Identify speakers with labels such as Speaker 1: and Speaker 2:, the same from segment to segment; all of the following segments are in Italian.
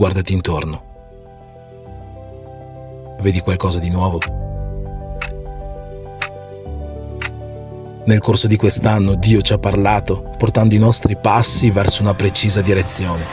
Speaker 1: Guardati intorno. Vedi qualcosa di nuovo? Nel corso di quest'anno Dio ci ha parlato, portando i nostri passi verso una precisa direzione.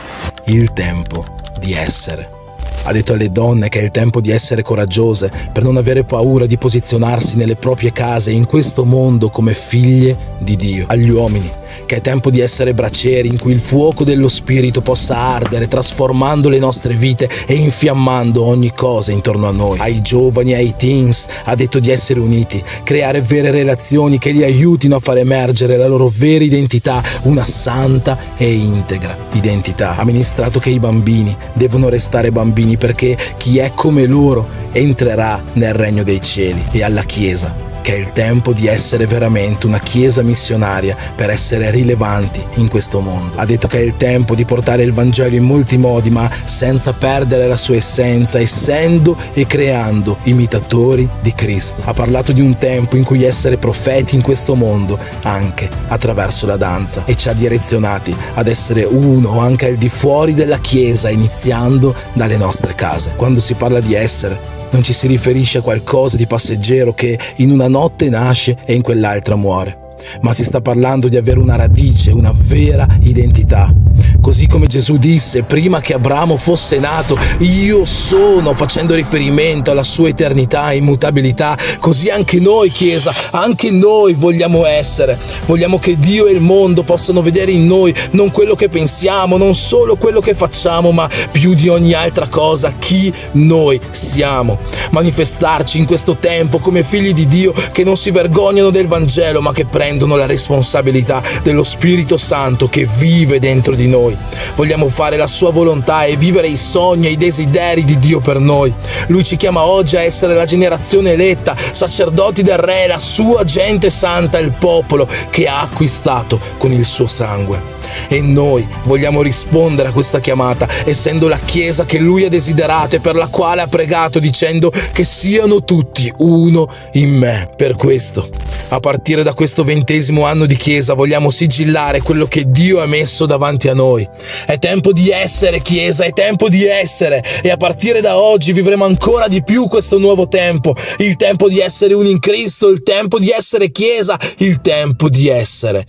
Speaker 1: Il tempo di essere. Ha detto alle donne che è il tempo di essere coraggiose, per non avere paura di posizionarsi nelle proprie case in questo mondo come figlie di Dio. Agli uomini, che è tempo di essere bracieri in cui il fuoco dello Spirito possa ardere, trasformando le nostre vite e infiammando ogni cosa intorno a noi. Ai giovani e ai teens ha detto di essere uniti, creare vere relazioni che li aiutino a far emergere la loro vera identità, una santa e integra identità. Ha ministrato che i bambini devono restare bambini perché chi è come loro entrerà nel regno dei cieli. E alla Chiesa, che è il tempo di essere veramente una chiesa missionaria per essere rilevanti in questo mondo. Ha detto che è il tempo di portare il Vangelo in molti modi, ma senza perdere la sua essenza, essendo e creando imitatori di Cristo. Ha parlato di un tempo in cui essere profeti in questo mondo, anche attraverso la danza, e ci ha direzionati ad essere uno anche al di fuori della Chiesa, iniziando dalle nostre case. Quando si parla di essere, non ci si riferisce a qualcosa di passeggero che in una notte nasce e in quell'altra muore, ma si sta parlando di avere una radice, una vera identità. Così come Gesù disse prima che Abramo fosse nato, io sono, facendo riferimento alla sua eternità e immutabilità, così anche noi, Chiesa, anche noi vogliamo essere. Vogliamo che Dio e il mondo possano vedere in noi non quello che pensiamo, non solo quello che facciamo, ma più di ogni altra cosa chi noi siamo. Manifestarci in questo tempo come figli di Dio che non si vergognano del Vangelo, ma che prendono la responsabilità dello Spirito Santo che vive dentro di noi. Vogliamo fare la sua volontà e vivere i sogni e i desideri di Dio per noi. Lui ci chiama oggi a essere la generazione eletta, sacerdoti del Re, la sua gente santa, il popolo che ha acquistato con il suo sangue. E noi vogliamo rispondere a questa chiamata, essendo la Chiesa che Lui ha desiderato e per la quale ha pregato, dicendo che siano tutti uno in me. Per questo, a partire da questo 20° anno di Chiesa, vogliamo sigillare quello che Dio ha messo davanti a noi. È tempo di essere, Chiesa, è tempo di essere, e a partire da oggi vivremo ancora di più questo nuovo tempo, il tempo di essere uni in Cristo, il tempo di essere Chiesa, il tempo di essere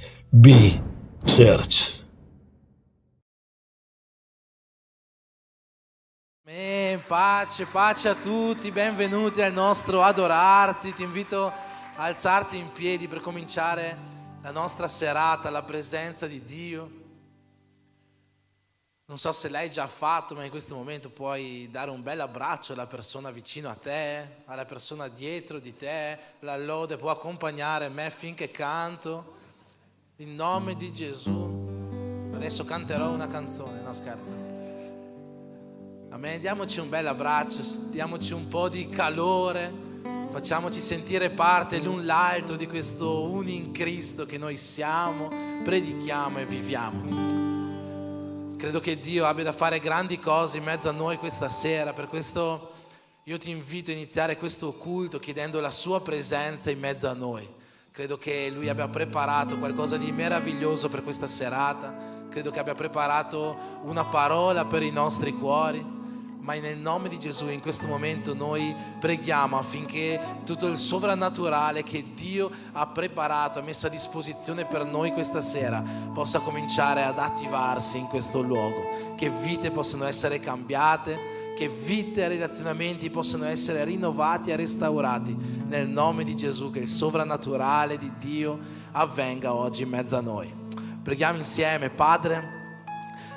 Speaker 1: Church.
Speaker 2: Pace a tutti, benvenuti al nostro Adorarti. Ti invito a alzarti in piedi per cominciare la nostra serata alla presenza di Dio. Non so se l'hai già fatto, ma in questo momento puoi dare un bel abbraccio alla persona vicino a te, alla persona dietro di te. La lode può accompagnare me finché canto. In nome di Gesù. Adesso canterò una canzone, no scherzo. Amen. Diamoci un bel abbraccio, diamoci un po' di calore, facciamoci sentire parte l'un l'altro di questo uni in Cristo che noi siamo, predichiamo e viviamo. Credo che Dio abbia da fare grandi cose in mezzo a noi questa sera, per questo io ti invito a iniziare questo culto chiedendo la sua presenza in mezzo a noi. Credo che Lui abbia preparato qualcosa di meraviglioso per questa serata, credo che abbia preparato una parola per i nostri cuori. Ma nel nome di Gesù in questo momento noi preghiamo affinché tutto il sovrannaturale che Dio ha preparato, ha messo a disposizione per noi questa sera, possa cominciare ad attivarsi in questo luogo, che vite possano essere cambiate, che vite e relazionamenti possano essere rinnovati e restaurati nel nome di Gesù, che il sovrannaturale di Dio avvenga oggi in mezzo a noi. Preghiamo insieme. Padre,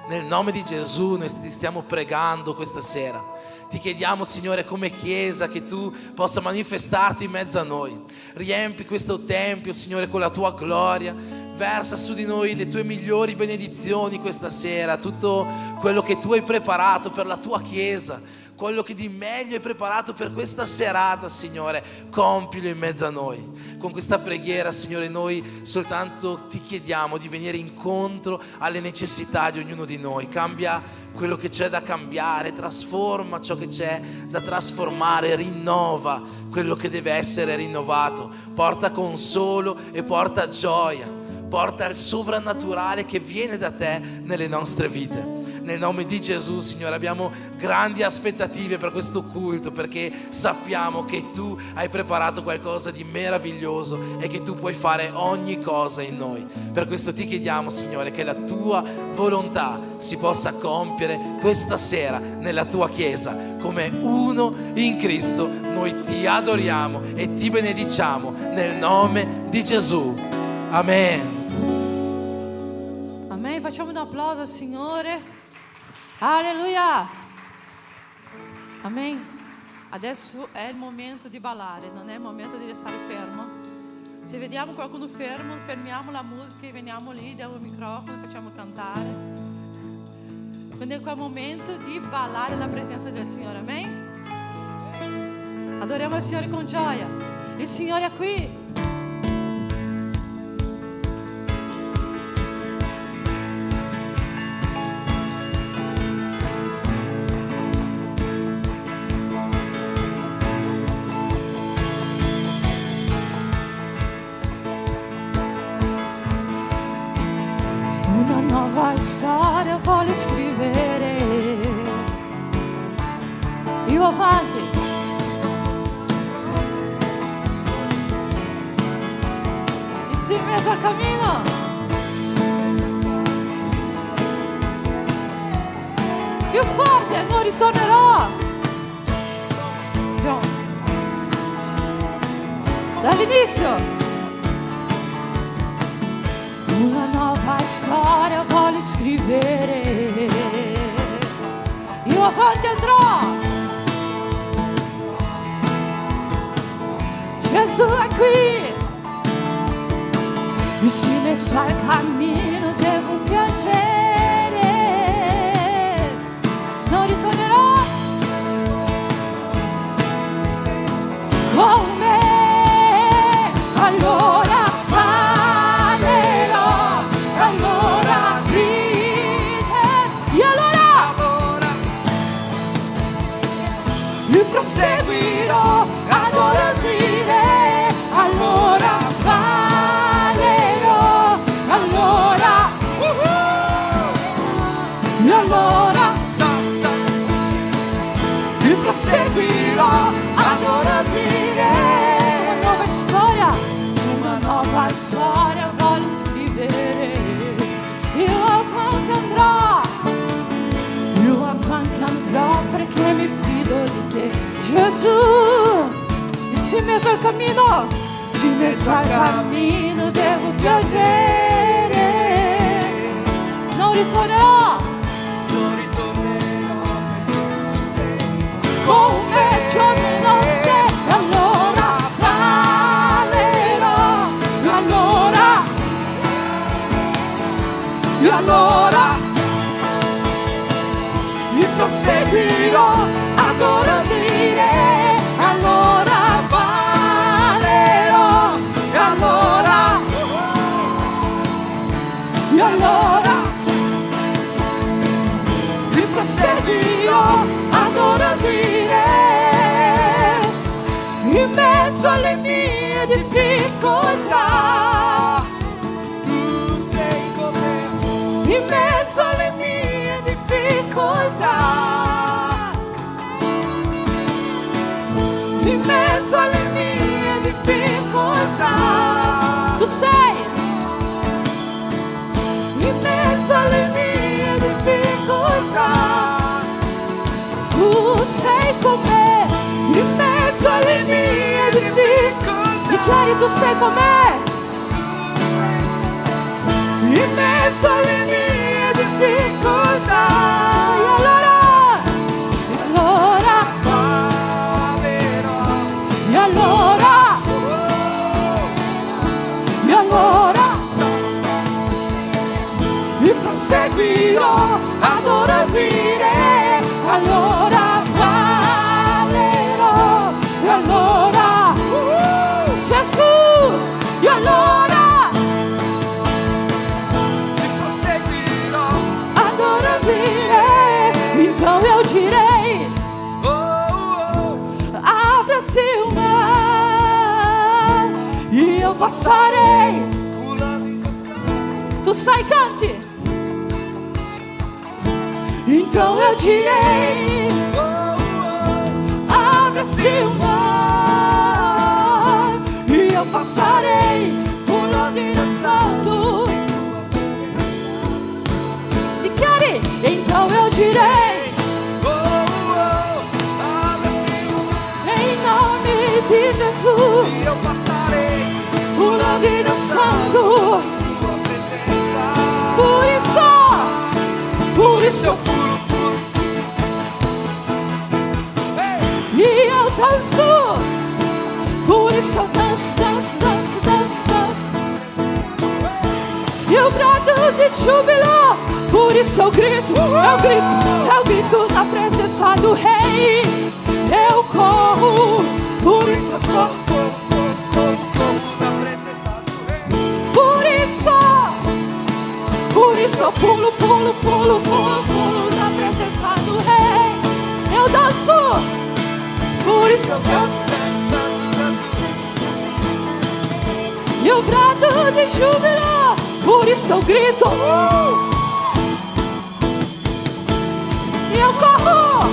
Speaker 2: nel nome di Gesù noi ti stiamo pregando questa sera. Ti chiediamo, Signore, come Chiesa, che Tu possa manifestarti in mezzo a noi. Riempi questo tempio, Signore, con la Tua gloria. Versa su di noi le Tue migliori benedizioni questa sera. Tutto quello che Tu hai preparato per la Tua Chiesa, quello che di meglio hai preparato per questa serata, Signore, compilo in mezzo a noi. Con questa preghiera, Signore, noi soltanto ti chiediamo di venire incontro alle necessità di ognuno di noi. Cambia quello che c'è da cambiare, trasforma ciò che c'è da trasformare, rinnova quello che deve essere rinnovato, porta consolo e porta gioia, porta il sovrannaturale che viene da te nelle nostre vite. nel nome di Gesù, Signore, abbiamo grandi aspettative per questo culto, perché sappiamo che Tu hai preparato qualcosa di meraviglioso e che Tu puoi fare ogni cosa in noi. Per questo ti chiediamo, Signore, che la Tua volontà si possa compiere questa sera nella Tua Chiesa come uno in Cristo. Noi ti adoriamo e ti benediciamo nel nome di Gesù. Amen.
Speaker 3: Amém? Facciamo un applauso al Signore. Alleluia. Amém? Adesso è il momento di ballare, non è il momento di restare fermo. Se vediamo qualcuno fermo, fermiamo la musica e veniamo lì, diamo il microfono, facciamo cantare. Quindi è quel momento di ballare la presenza del Signore. Amém? Adoriamo il Signore con gioia. Il Signore è qui. Una nuova storia voglio scrivere. Io avanti. In mezzo al cammino. Più forte, non ritornerò. John. Dall'inizio. Una nuova storia voglio scrivere. Io avanti andrò. Gesù è qui. E se messo al cammino devo piangere. Non ritornerò con me. Allora proseguirò ad ora dire, allora ballerò, allora, e allora, io proseguirò ad ora dire, una nuova storia voglio scrivere, io avanti andrò perché mi fido di te. Gesù, e se messo al cammino, devo piangere. Non ritornerò con me giorno e notte. Allora ballerò, e allora io proseguirò ad ora dire, allora ballerò, e allora io proseguirò ad ora dire, in mezzo alle mie difficoltà, tu sei con me, in mezzo alle mie difficoltà. In mezzo alle mie difficoltà, tu sei. In mezzo alle mie difficoltà, tu sei con me. In mezzo alle mie difficoltà, dichiari tu sei con me. In mezzo alle mie difficoltà, e allora. E allora io proseguirò ad ora dire, allora ballerò, e allora Gesù, e allora io proseguirò ad ora dire, então eu direi, abra-se o mar e eu passarei. Tu sai, canti. Então eu direi: abra-se o mar, e eu passarei por onde dançando. E querem? Então eu direi: em nome de Jesus,
Speaker 4: E eu passarei
Speaker 3: por onde dançando.
Speaker 4: sua presença.
Speaker 3: Por isso eu
Speaker 4: Puro.
Speaker 3: e eu danço. Por isso eu danço, danço, danço, danço, danço. E eu brado de júbilo. Por isso eu grito na presença do Rei. Eu corro, por isso eu corro.
Speaker 4: Na presença do Rei.
Speaker 3: Por isso eu pulo, pulo, pulo, pulo, pulo na presença do Rei. Eu danço, por isso eu danço. E eu brado de júbilo, por isso eu grito. E eu corro,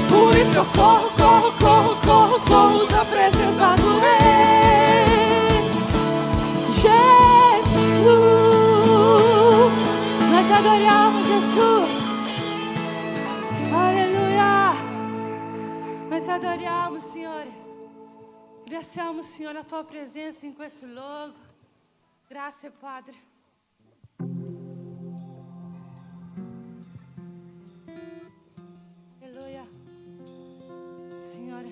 Speaker 3: por isso eu corro, corro, corro, corro, corro na presença do Rei. Jesus, nós te adoramos, Jesus. Aleluia. Nós te adoramos, Senhor. Agradecemos, Senhor, a tua presença em questo luogo. Grazie, Padre. Aleluia. Signore.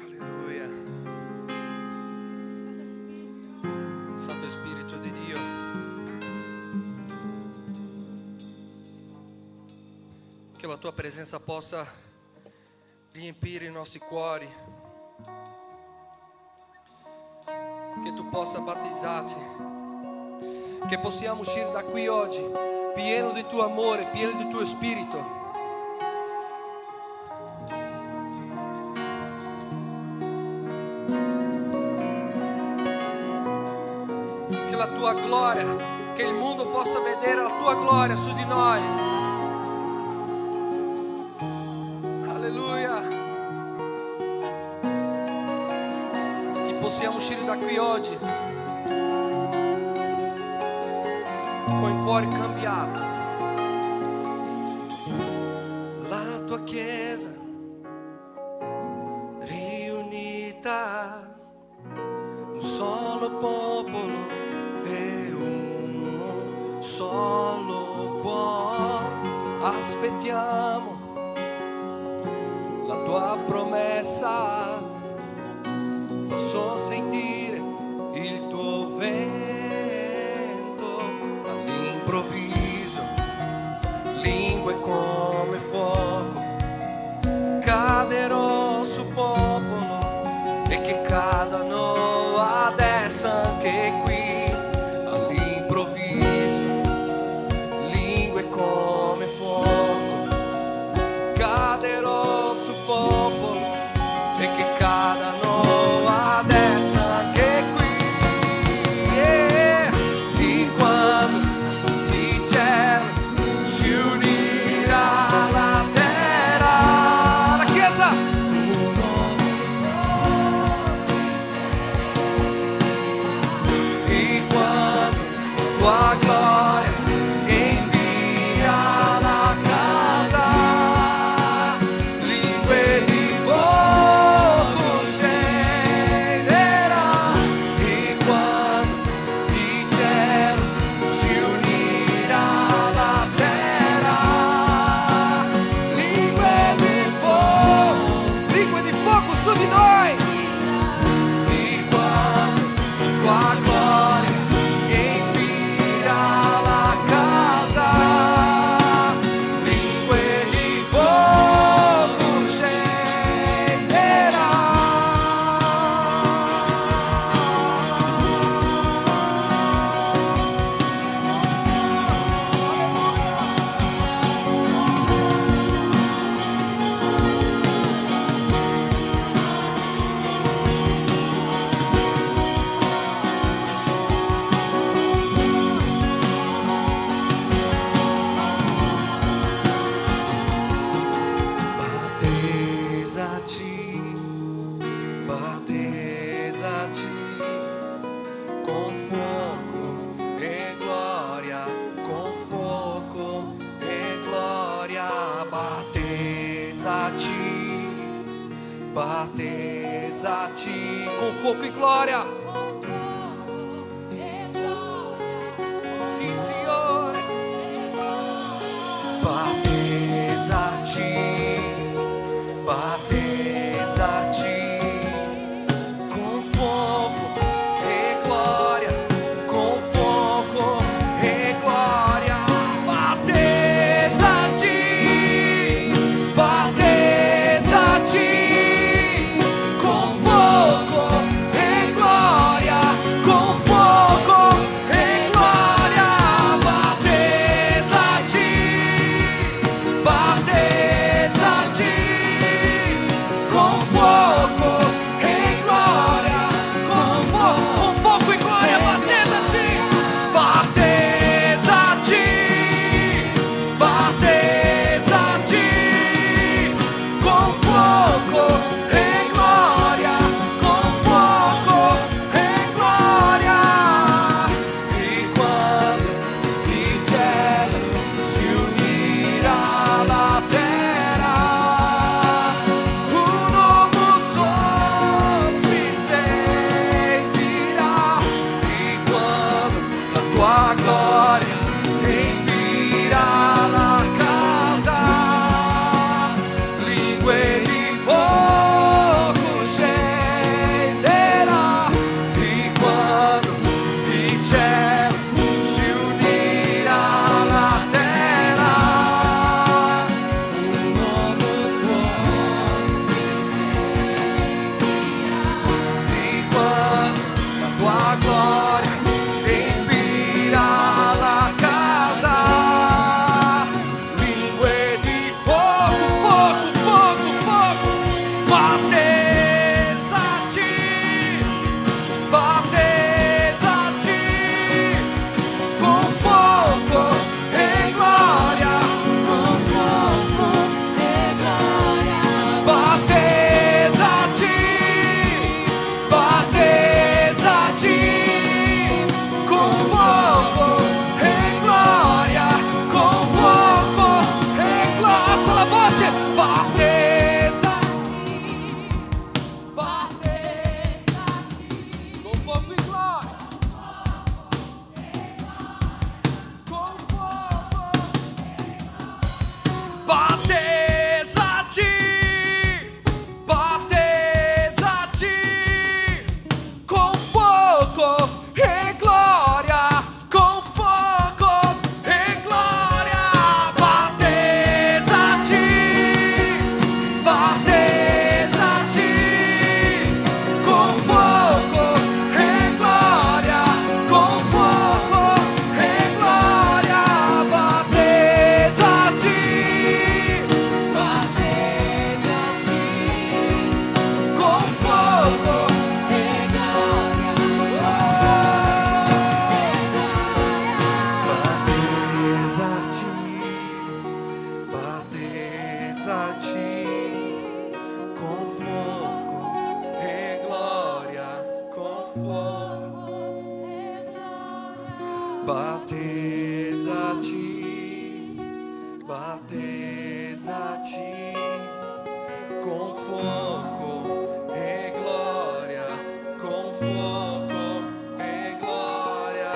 Speaker 4: Aleluia.
Speaker 3: Santo Spirito.
Speaker 4: Santo Spirito di Dio. Che la tua presenza possa riempire i nostri cuori. Che tu possa battezzarti. Che possiamo uscire da qui oggi pieno di tuo amore, pieno di tuo spirito. Che la tua gloria, che il mondo possa vedere la tua gloria su di noi. Alleluia. Che possiamo uscire da qui oggi con il cuore cambiato. La tua chiesa riunita, un solo popolo e uno solo cuore. Aspettiamo la tua promessa, posso sentire il tuo vento all'improvviso, lingue come fuoco caderò sul popolo e che cadano adesso anche qui all'improvviso, lingue come fuoco caderò sul popolo e che cadano adesso anche qui. E quando di cielo si unirà la terra, la chiesa, battezzaci con fuoco e gloria, con fuoco e gloria, battezzaci, battezzaci con fuoco e gloria. Sì, Signore, battezzaci, battezzaci con fuoco e gloria, con fuoco e gloria, battezzaci, battezzaci con fuoco e gloria, con fuoco e gloria, battezzaci, battezzaci con fuoco e gloria, con fuoco e gloria, battezzaci, battezzaci, battezzaci con fuoco e gloria, con fuoco e gloria. E quando il cielo si unirà alla terra, un nuovo suono si sentirà. E quando la tua gloria riempirà la casa, lingue di fuoco scenderà. E quando il cielo si unirà alla terra, un nuovo suono si sentirà. E quando la tua gloria riempirà la casa, lingue di fuoco, fuoco, fuoco, fuoco, battezzaci, battezzaci con fuoco e gloria, con fuoco e gloria, battezzaci, battezzaci con fuoco e gloria, con fuoco e gloria. Alza la voce, battezzaci, battezzaci con fuoco e gloria, con fuoco, battezzaci, battezzaci con fuoco e gloria, con fuoco e gloria, battezzaci, battezzaci con fuoco e gloria, con fuoco e gloria, battezzaci, battezzaci con fuoco e gloria, battezzaci, battezzaci con fuoco e gloria, con fuoco e gloria, battezzaci, battezzaci con fuoco e gloria, con fuoco e gloria.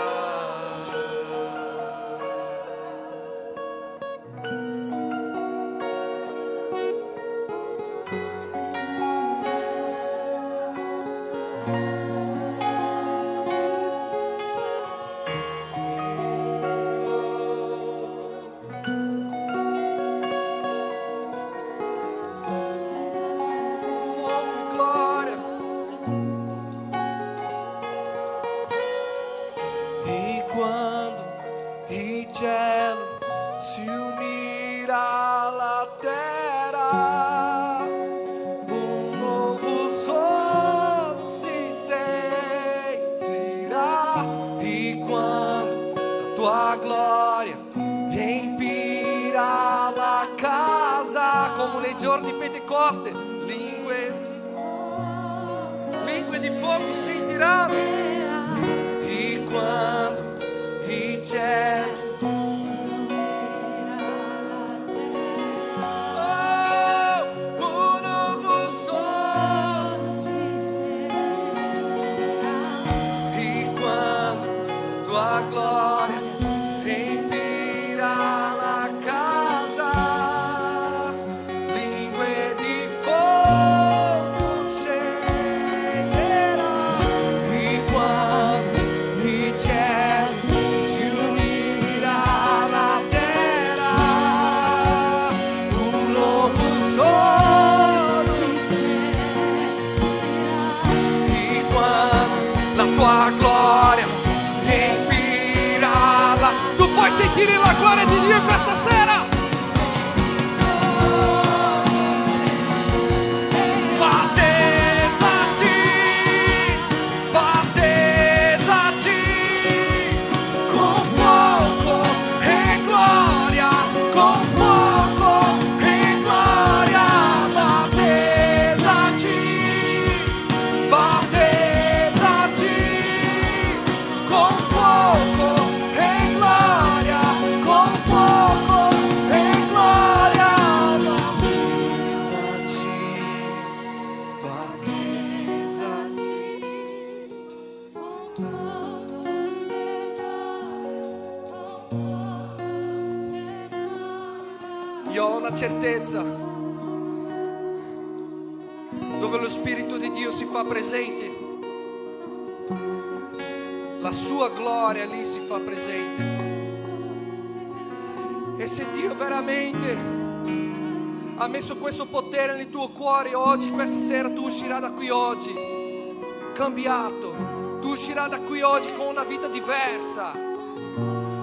Speaker 4: Fuoco e gloria. E quando il cielo si unirà alla terra, un nuovo suono si sentirà. E quando la tua gloria riempirà la casa, come nei giorni di Pentecoste, lingue fogo sentiranno. E quando il cielo tua glória riempirà la casa, lingue di fogo scenderà, e quando il cielo si unirà alla terra, un nuovo sole si sentirà, e quando la tua gloria tu puoi sentire la gloria di Dio questa sera. Battezzaci, battezzaci con fuoco e gloria, con fuoco e gloria. Battezzaci, battezzaci con fuoco e gloria, con fuoco e gloria. Battezzaci, io ho una certezza, dove lo Spirito di Dio si fa presente, la sua gloria lì si fa presente. E se Dio veramente ha messo questo potere nel tuo cuore oggi, questa sera, tu uscirai da qui oggi cambiato, tu uscirai da qui oggi con una vita diversa,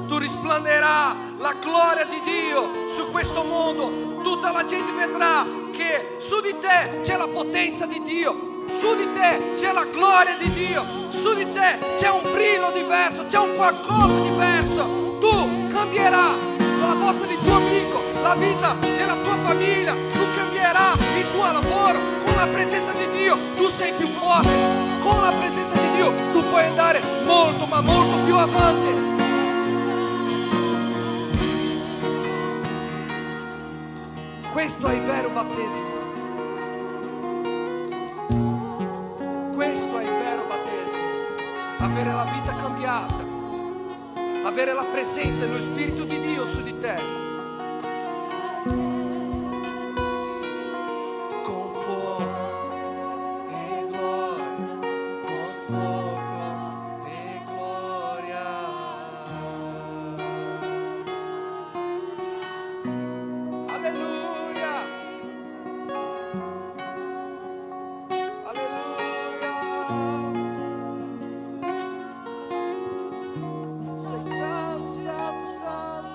Speaker 4: tu risplenderà la gloria di Dio su questo mondo, tutta la gente vedrà che su di te c'è la potenza di Dio, su di te c'è la gloria di Dio, su di te c'è un brillo diverso, c'è un qualcosa diverso. Tu cambierai la vostra di tuo amico, la vita della tua famiglia, tu cambierai il tuo lavoro con la presenza di Dio. Tu sei più forte, con la presenza di Dio tu puoi andare molto ma molto più avanti. Questo è il vero battesimo. Questo è il vero battesimo. Avere la vita cambiata, avere la presenza e lo Spirito di Dio su di te. Con fuoco e gloria, con fuoco e gloria. Alleluia. Alleluia. Sei santo, santo, santo.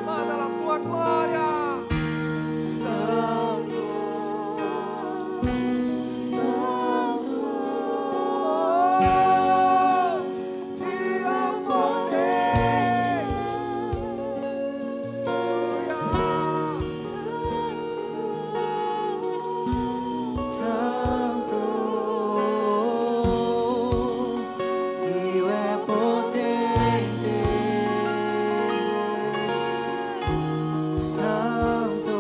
Speaker 4: Manda la tua gloria. Santo, santo, Dio potente. Santo, Dio è potente. Santo,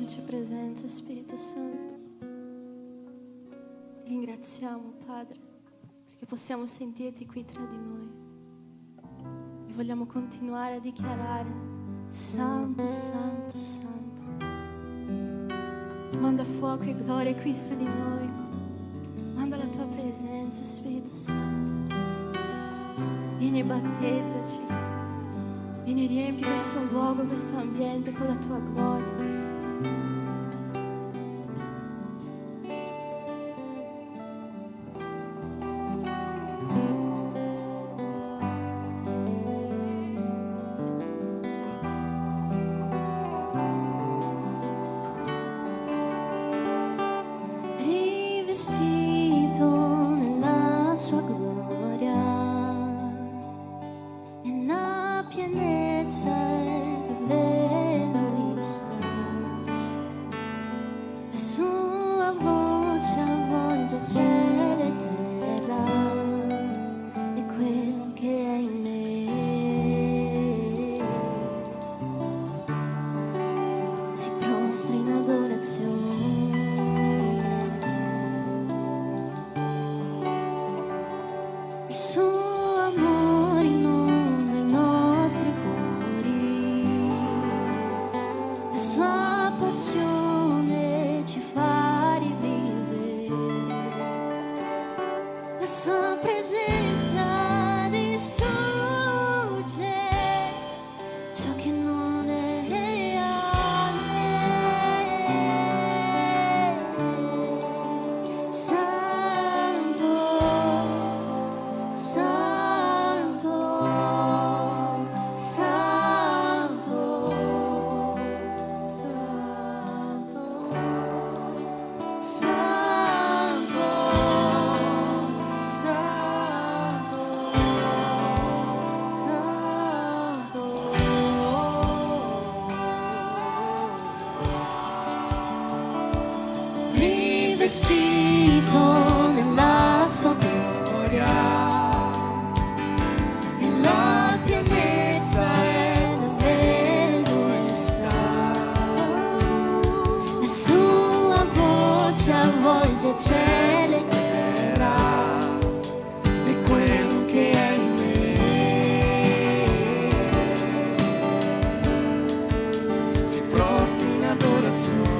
Speaker 5: dolce presenza, Spirito Santo. Ti ringraziamo, Padre, perché possiamo sentirti qui tra di noi e vogliamo continuare a dichiarare: Santo, Santo, Santo. Manda fuoco e gloria qui su di noi. Manda la tua presenza, Spirito Santo. Vieni e battezzaci. Vieni e riempi questo luogo, questo ambiente con la tua gloria. Rivestito nella sua gloria, nella pienezza dove lui sta, la sua voce avvolge cielo e terra e quel che è in me si prostra in adorazione. Il suo amore inonda i nostri cuori, la sua passione ci fa rivivere, la sua presenza distrugge ciò che non è reale. Santo, Santo, Santo, Santo, Santo, Santo, rivestito nella sua gloria, nella pienezza è dove lui sta, la sua voce avvolge cielo e terra e quello che è in me si prostra in adorazione.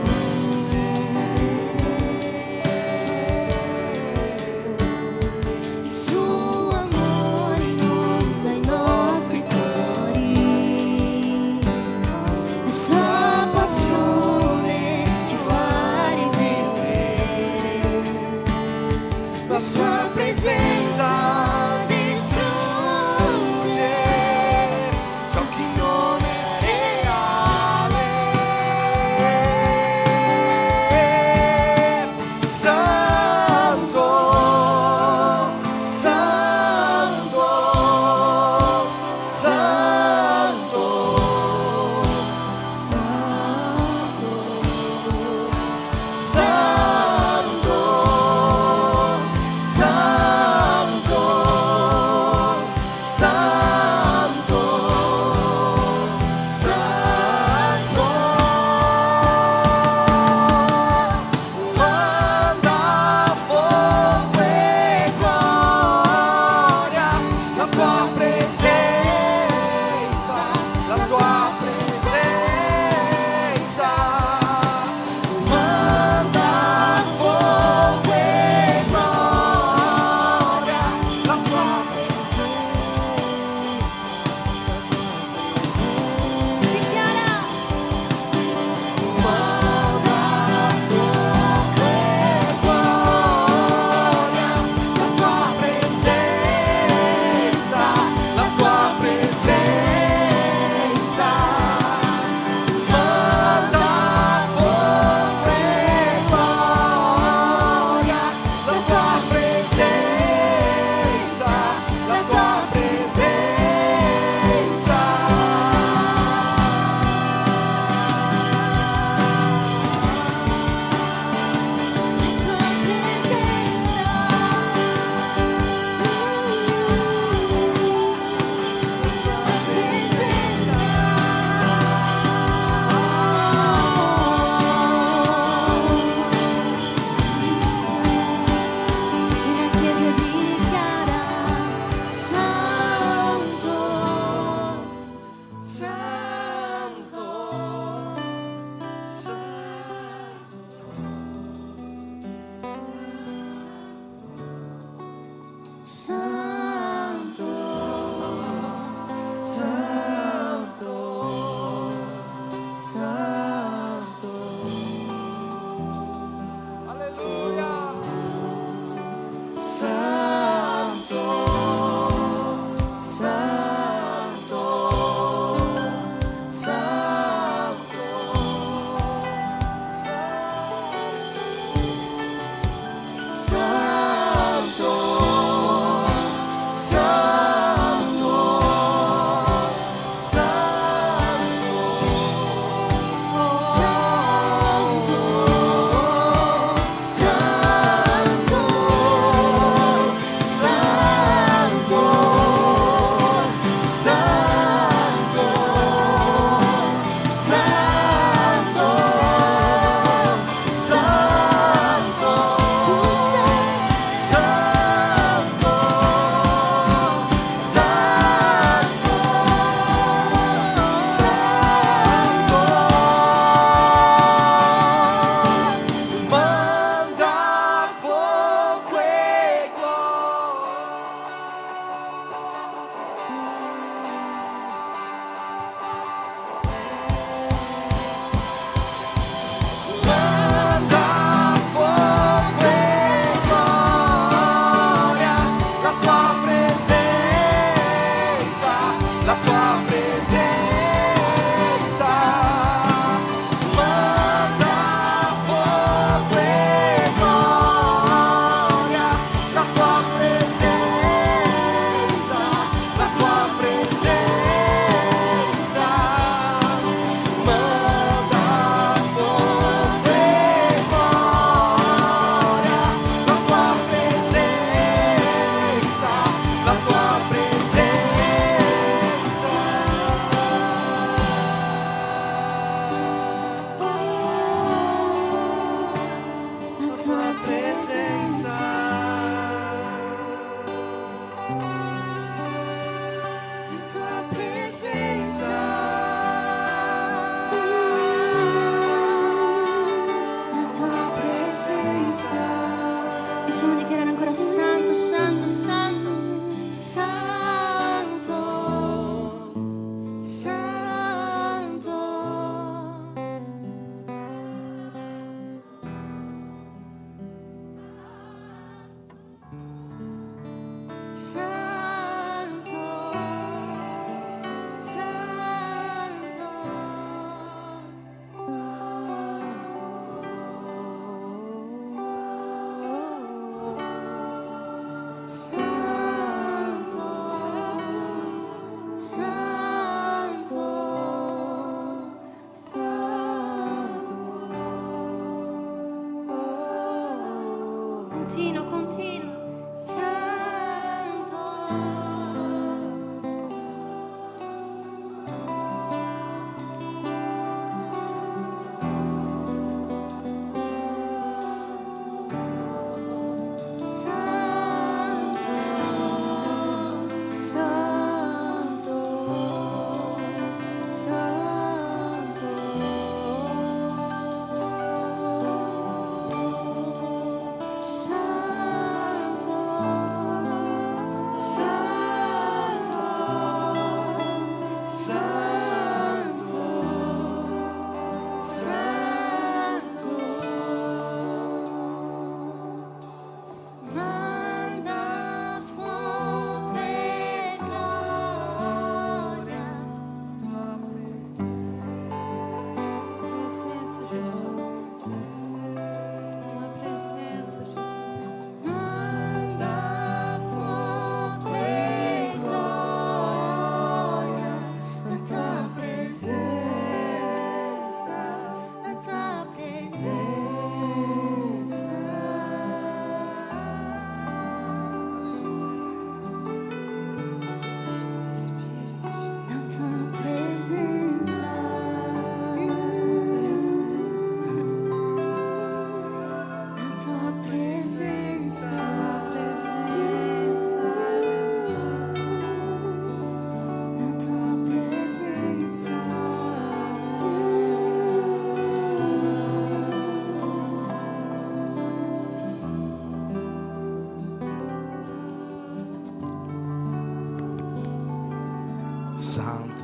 Speaker 2: Santo,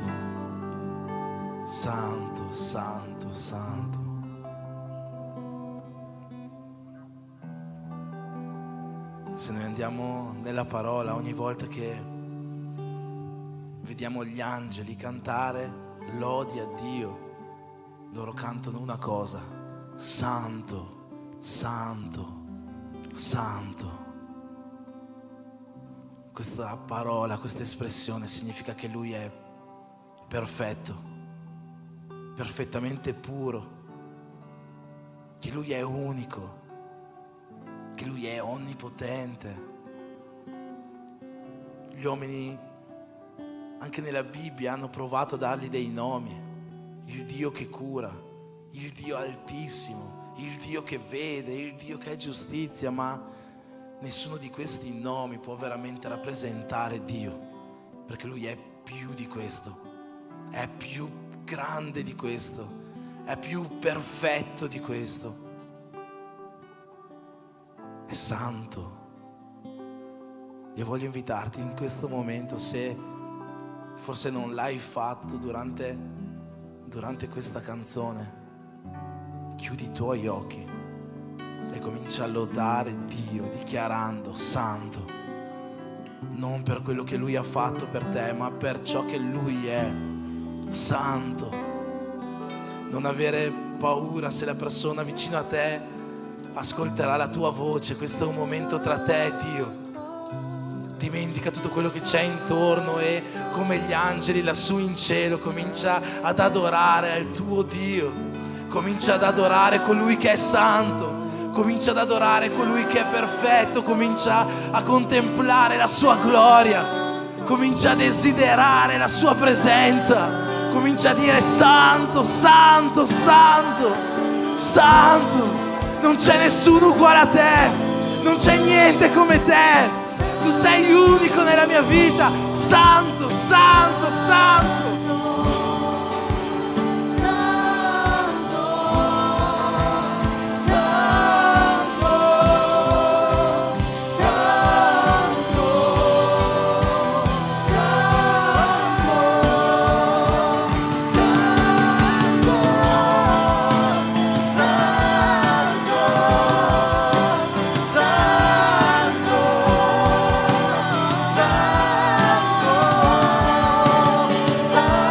Speaker 2: santo, santo, santo. Se noi andiamo nella parola, ogni volta che vediamo gli angeli cantare lodi a Dio, loro cantano una cosa: santo, santo, santo. Questa parola, questa espressione significa che Lui è perfetto, perfettamente puro, che Lui è unico, che Lui è onnipotente. Gli uomini anche nella Bibbia hanno provato a dargli dei nomi: il Dio che cura, il Dio altissimo, il Dio che vede, il Dio che è giustizia, ma nessuno di questi nomi può veramente rappresentare Dio, perché Lui è più di questo, è più grande di questo, è più perfetto di questo. È santo. Io voglio invitarti in questo momento, se forse non l'hai fatto durante questa canzone, chiudi i tuoi occhi e comincia a lodare Dio dichiarando: santo, non per quello che Lui ha fatto per te, ma per ciò che Lui è. Santo. Non avere paura se la persona vicino a te ascolterà la tua voce. Questo è un momento tra te e Dio. Dimentica tutto quello che c'è intorno e, come gli angeli lassù in cielo, comincia ad adorare il tuo Dio. Comincia ad adorare colui che è santo. Comincia ad adorare colui che è perfetto. Comincia a contemplare la sua gloria. Comincia a desiderare la sua presenza. Comincia a dire: santo, santo, santo, santo. Non c'è nessuno uguale a te. Non c'è niente come te. Tu sei unico nella mia vita. Santo, santo, santo.
Speaker 5: Santo,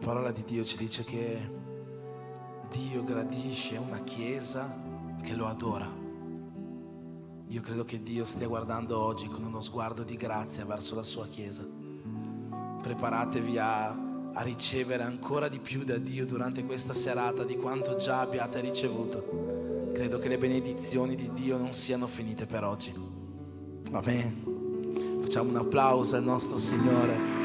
Speaker 2: parola di Dio ci dice che Dio gradisce una chiesa che lo adora. Io credo che Dio stia guardando oggi con uno sguardo di grazia verso la sua chiesa. Preparatevi a ricevere ancora di più da Dio durante questa serata di quanto già abbiate ricevuto. Credo che le benedizioni di Dio non siano finite per oggi. Amen. Facciamo un applauso al nostro Signore.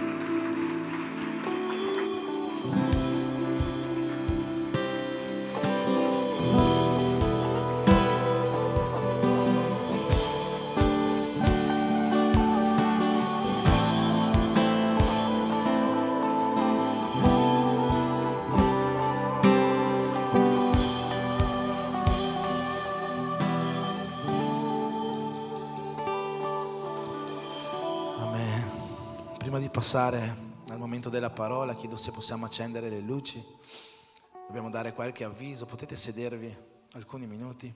Speaker 2: Prima di passare al momento della parola, chiedo se possiamo accendere le luci. Dobbiamo dare qualche avviso, potete sedervi alcuni minuti.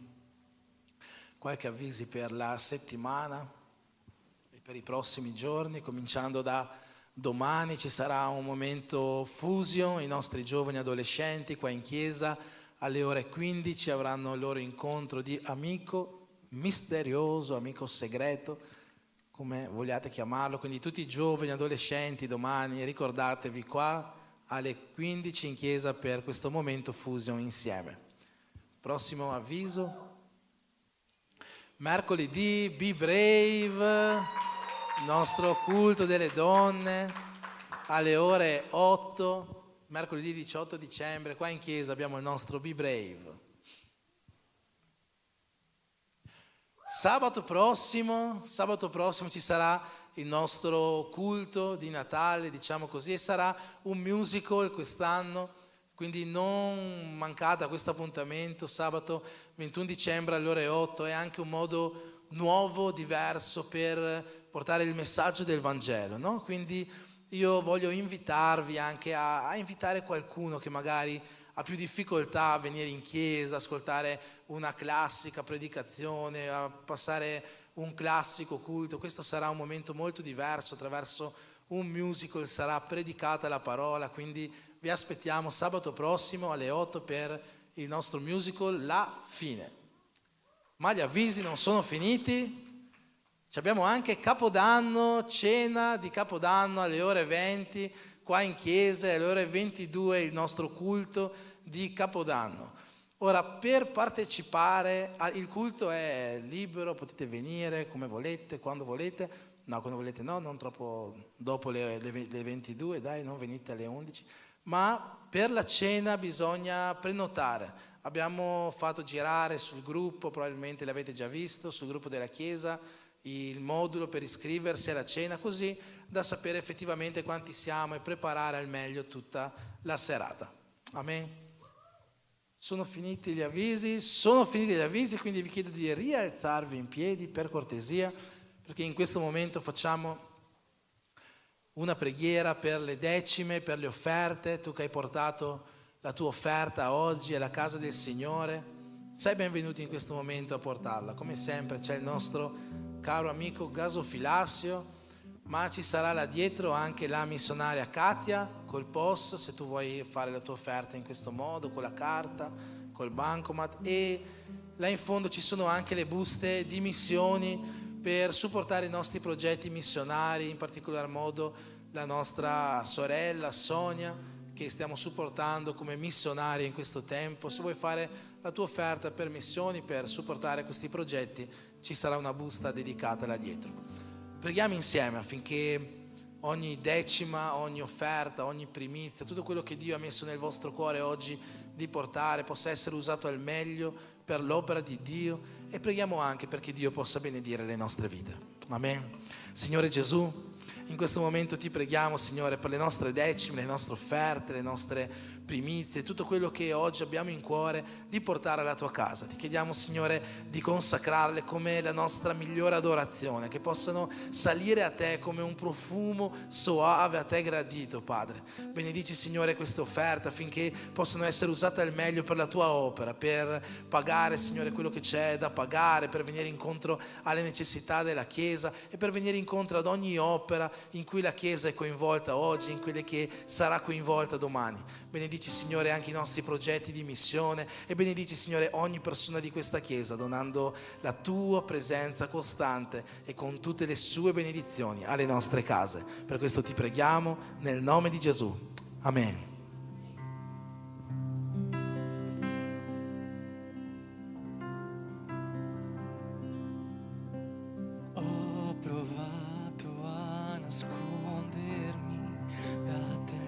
Speaker 2: Qualche avvisi per la settimana e per i prossimi giorni, cominciando da domani ci sarà un momento Fusion, i nostri giovani adolescenti qua in chiesa alle ore 15 avranno il loro incontro di amico misterioso, amico segreto, come vogliate chiamarlo, quindi tutti i giovani, adolescenti domani, ricordatevi qua alle 15 in chiesa per questo momento Fusion insieme. Prossimo avviso, mercoledì Be Brave, il nostro culto delle donne alle ore 8, mercoledì 18 dicembre, qua in chiesa abbiamo il nostro Be Brave. Sabato prossimo ci sarà il nostro culto di Natale, diciamo così, e sarà un musical quest'anno, quindi non mancate a questo appuntamento, sabato 21 dicembre alle ore 8, è anche un modo nuovo, diverso per portare il messaggio del Vangelo, no? Quindi io voglio invitarvi anche a invitare qualcuno che magari ha più difficoltà a venire in chiesa, ascoltare una classica predicazione, a passare un classico culto. Questo sarà un momento molto diverso, attraverso un musical sarà predicata la parola, quindi vi aspettiamo sabato prossimo alle 8 per il nostro musical La Fine. Ma gli avvisi non sono finiti, abbiamo anche Capodanno, cena di Capodanno alle ore 20, qua in chiesa, alle ore 22 il nostro culto di Capodanno. Ora, per partecipare, il culto è libero, potete venire come volete, quando volete, quando volete non troppo dopo le 22, dai, non venite alle 11, ma per la cena bisogna prenotare. Abbiamo fatto girare sul gruppo, probabilmente l'avete già visto, sul gruppo della chiesa, il modulo per iscriversi alla cena, così da sapere effettivamente quanti siamo e preparare al meglio tutta la serata. Amen. Sono finiti gli avvisi, quindi vi chiedo di rialzarvi in piedi per cortesia, perché in questo momento facciamo una preghiera per le decime, per le offerte. Tu che hai portato la tua offerta oggi alla casa del Signore, sei benvenuto in questo momento a portarla. Come sempre c'è il nostro caro amico Gasofilassio, ma ci sarà là dietro anche la missionaria Katia col POS, se tu vuoi fare la tua offerta in questo modo, con la carta, col bancomat, e là in fondo ci sono anche le buste di missioni per supportare i nostri progetti missionari, in particolar modo la nostra sorella Sonia, che stiamo supportando come missionaria in questo tempo. Se vuoi fare la tua offerta per missioni, per supportare questi progetti, ci sarà una busta dedicata là dietro. Preghiamo insieme affinché ogni decima, ogni offerta, ogni primizia, tutto quello che Dio ha messo nel vostro cuore oggi di portare possa essere usato al meglio per l'opera di Dio, e preghiamo anche perché Dio possa benedire le nostre vite. Amen. Signore Gesù, in questo momento ti preghiamo, Signore, per le nostre decime, le nostre offerte, le nostre primizie, tutto quello che oggi abbiamo in cuore, di portare alla tua casa. Ti chiediamo, Signore, di consacrarle come la nostra migliore adorazione, che possano salire a te come un profumo soave, a te gradito, Padre. Benedici, Signore, queste offerte affinché possano essere usate al meglio per la tua opera, per pagare, Signore, quello che c'è da pagare, per venire incontro alle necessità della Chiesa e per venire incontro ad ogni opera in cui la Chiesa è coinvolta oggi, in quelle che sarà coinvolta domani. Benedici, Signore, anche i nostri progetti di missione e benedici, Signore, ogni persona di questa Chiesa, donando la tua presenza costante e con tutte le sue benedizioni alle nostre case. Per questo ti preghiamo nel nome di Gesù. Amen.
Speaker 6: Ho provato a nascondermi da te,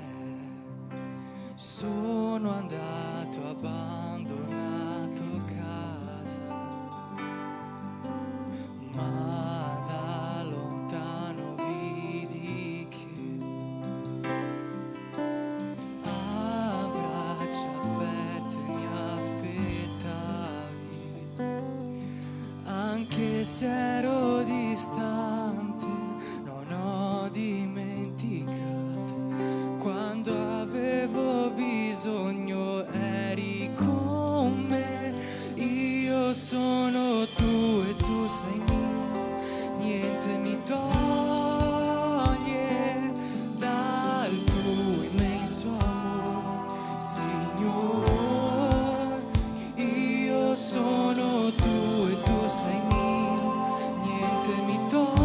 Speaker 6: sono andato abbandonato casa, ma da lontano vidi che a braccia aperte mi aspettavi, anche se ero distante, non ho dimenticato quando avevo bisogno, eri con me. Io sono tu e tu sei mio, niente mi toglie dal tuo immenso amore, Signore. Io sono tu e tu sei mio, niente mi toglie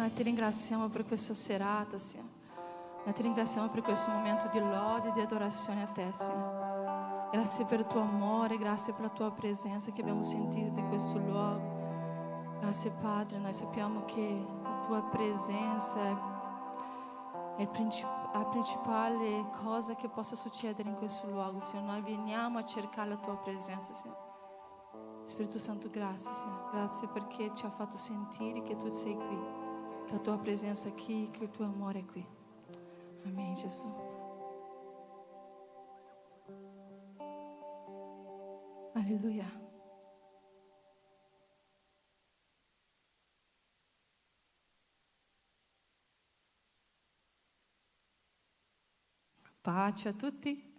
Speaker 3: noi ti ringraziamo per questa serata, Signore. Noi ti ringraziamo per questo momento di lode e di adorazione a te, Signore. Grazie per il tuo amore, grazie per la tua presenza che abbiamo sentito in questo luogo. Grazie Padre, noi sappiamo che la tua presenza è la principale cosa che possa succedere in questo luogo, Signore. Noi veniamo a cercare la tua presenza, Signore. Spirito Santo, grazie, Signore. Grazie perché ci ha fatto sentire che tu sei qui, che la tua presenza è qui, che il tuo amore è qui. Amen, Gesù. Alleluia. Pace a tutti.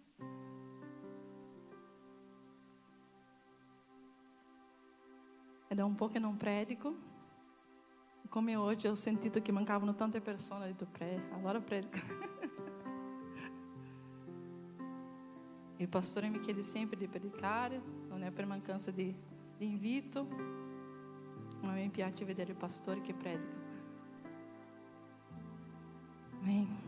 Speaker 3: È da un po' che non predico. Come oggi ho sentito che mancavano tante persone, ho detto allora predico. Il pastore mi chiede sempre di predicare, non è per mancanza di invito, ma mi piace vedere il pastore che predica. Amen.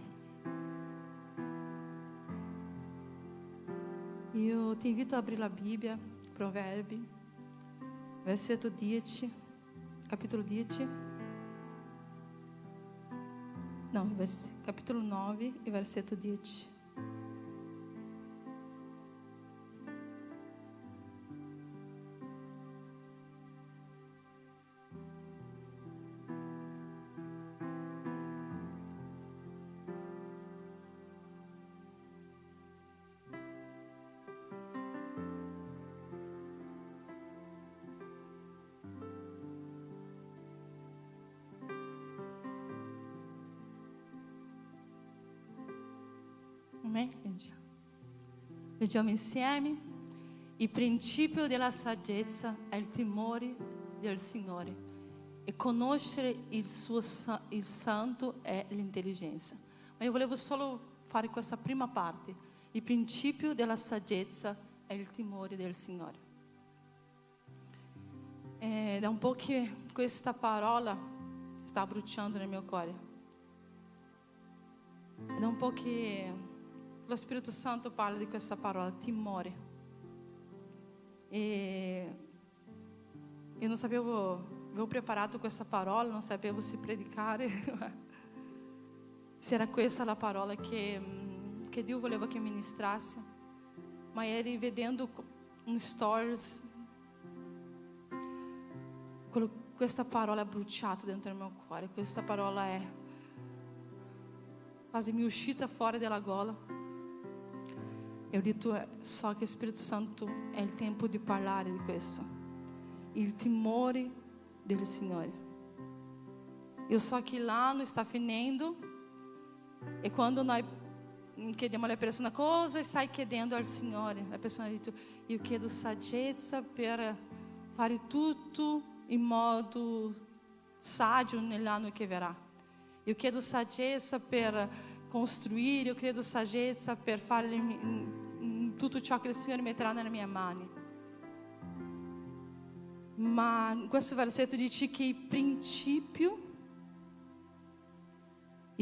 Speaker 3: Io ti invito a aprire la Bibbia, Proverbi, versetto 10, capitolo 10. No, capitolo 9 e versetto 10. Amém? Leggiamo insieme. Il principio della saggezza è il timore del Signore e conoscere il santo è l'intelligenza. Ma io volevo solo fare questa prima parte. Il principio della saggezza è il timore del Signore. Da un po' che questa parola sta bruciando nel mio cuore. Da un po' che lo Spirito Santo parla di questa parola, timore. E io non sapevo, avevo preparato questa parola, non sapevo se predicare, se era questa la parola che Dio voleva che ministrasse. Ma ieri vedendo un stories, questa parola ha bruciato dentro il mio cuore, questa parola è quasi mi è uscita fuori dalla gola. E ho detto, so che Spirito Santo è il tempo di parlare di questo, il timore del Signore. Io so che l'anno sta finendo e quando noi chiediamo alle persone cosa stai chiedendo al Signore, la persona ha detto, io chiedo saggezza per fare tutto in modo saggio nell'anno che verrà. Io chiedo saggezza per costruire, io chiedo saggezza per fare tutto ciò che il Signore metterà nelle mie mani. Ma in questo versetto dice che il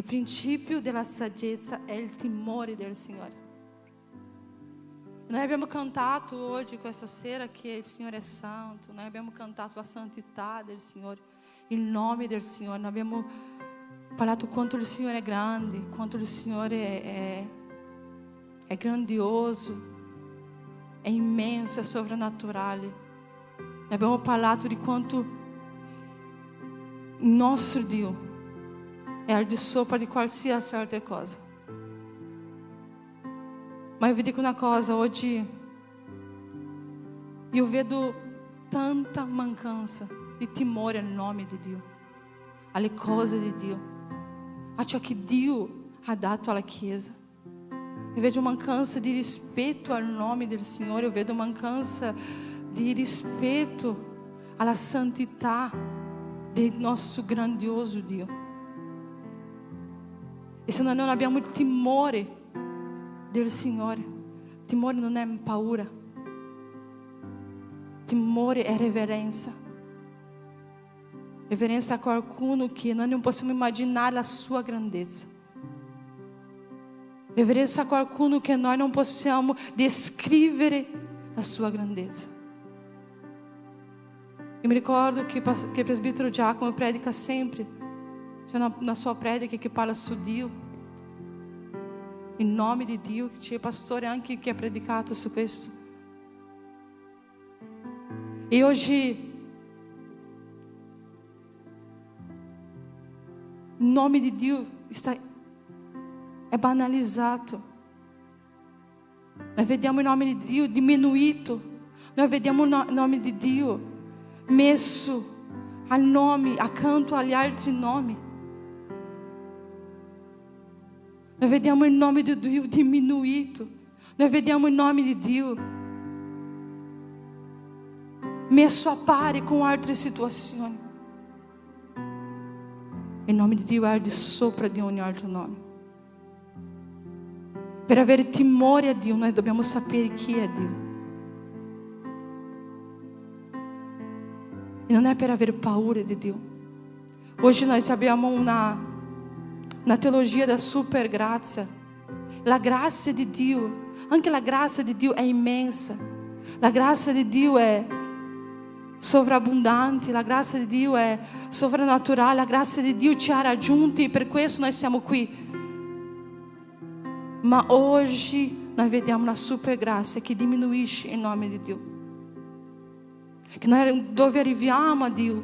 Speaker 3: principio della saggezza è il timore del Signore. Noi abbiamo cantato oggi, questa sera, che il Signore è santo. Noi abbiamo cantato la santità del Signore, il nome del Signore. Noi abbiamo parlato quanto il Signore è grande, quanto il Signore è grandioso, è immenso, è sovrannaturale. Noi abbiamo parlato di quanto il nostro Dio è al di sopra di qualsiasi altra cosa. Ma io vi dico una cosa, oggi io vedo tanta mancanza di timore al nome di Dio, alle cose di Dio, a ciò che Dio ha dato alla Chiesa. Io vedo mancanza di rispetto al nome del Signore, io vedo mancanza di rispetto alla santità del nostro grandioso Dio. E se noi non abbiamo il timore del Signore, timore non è paura, timore è reverenza. Reverência a qualcuno che noi non possiamo immaginare la sua grandezza. Reverência a qualcuno che noi non possiamo descrevere la sua grandezza. Eu me ricordo que o presbítero Giacomo predica sempre. C'è na sua predica che parla su Dio, in nome di Dio. C'è pastore anche che ha predicato su questo. E hoje, o nome de Dio é banalizado. Nós vediamo il nome di Dio diminuito. Nós vediamo il nome di Dio messo a nome, accanto agli altri nomi. Nós vediamo il nome di Dio diminuito. Nós vediamo il nome di Dio messo a pari com altre situazioni. Il nome di Dio è al di sopra di ogni altro nome. Per avere timore a Dio, noi dobbiamo sapere chi è Dio. E non è per avere paura di Dio. Hoje nós abbiamo una teologia da super grazia. La grazia di Dio, anche la grazia di Dio è immensa. La grazia di Dio è sovrabbondante, la grazia di Dio è sovrannaturale, la grazia di Dio ci ha raggiunti e per questo noi siamo qui. Ma oggi noi vediamo la super grazia che diminuisce il nome di Dio. Che noi dove arriviamo a Dio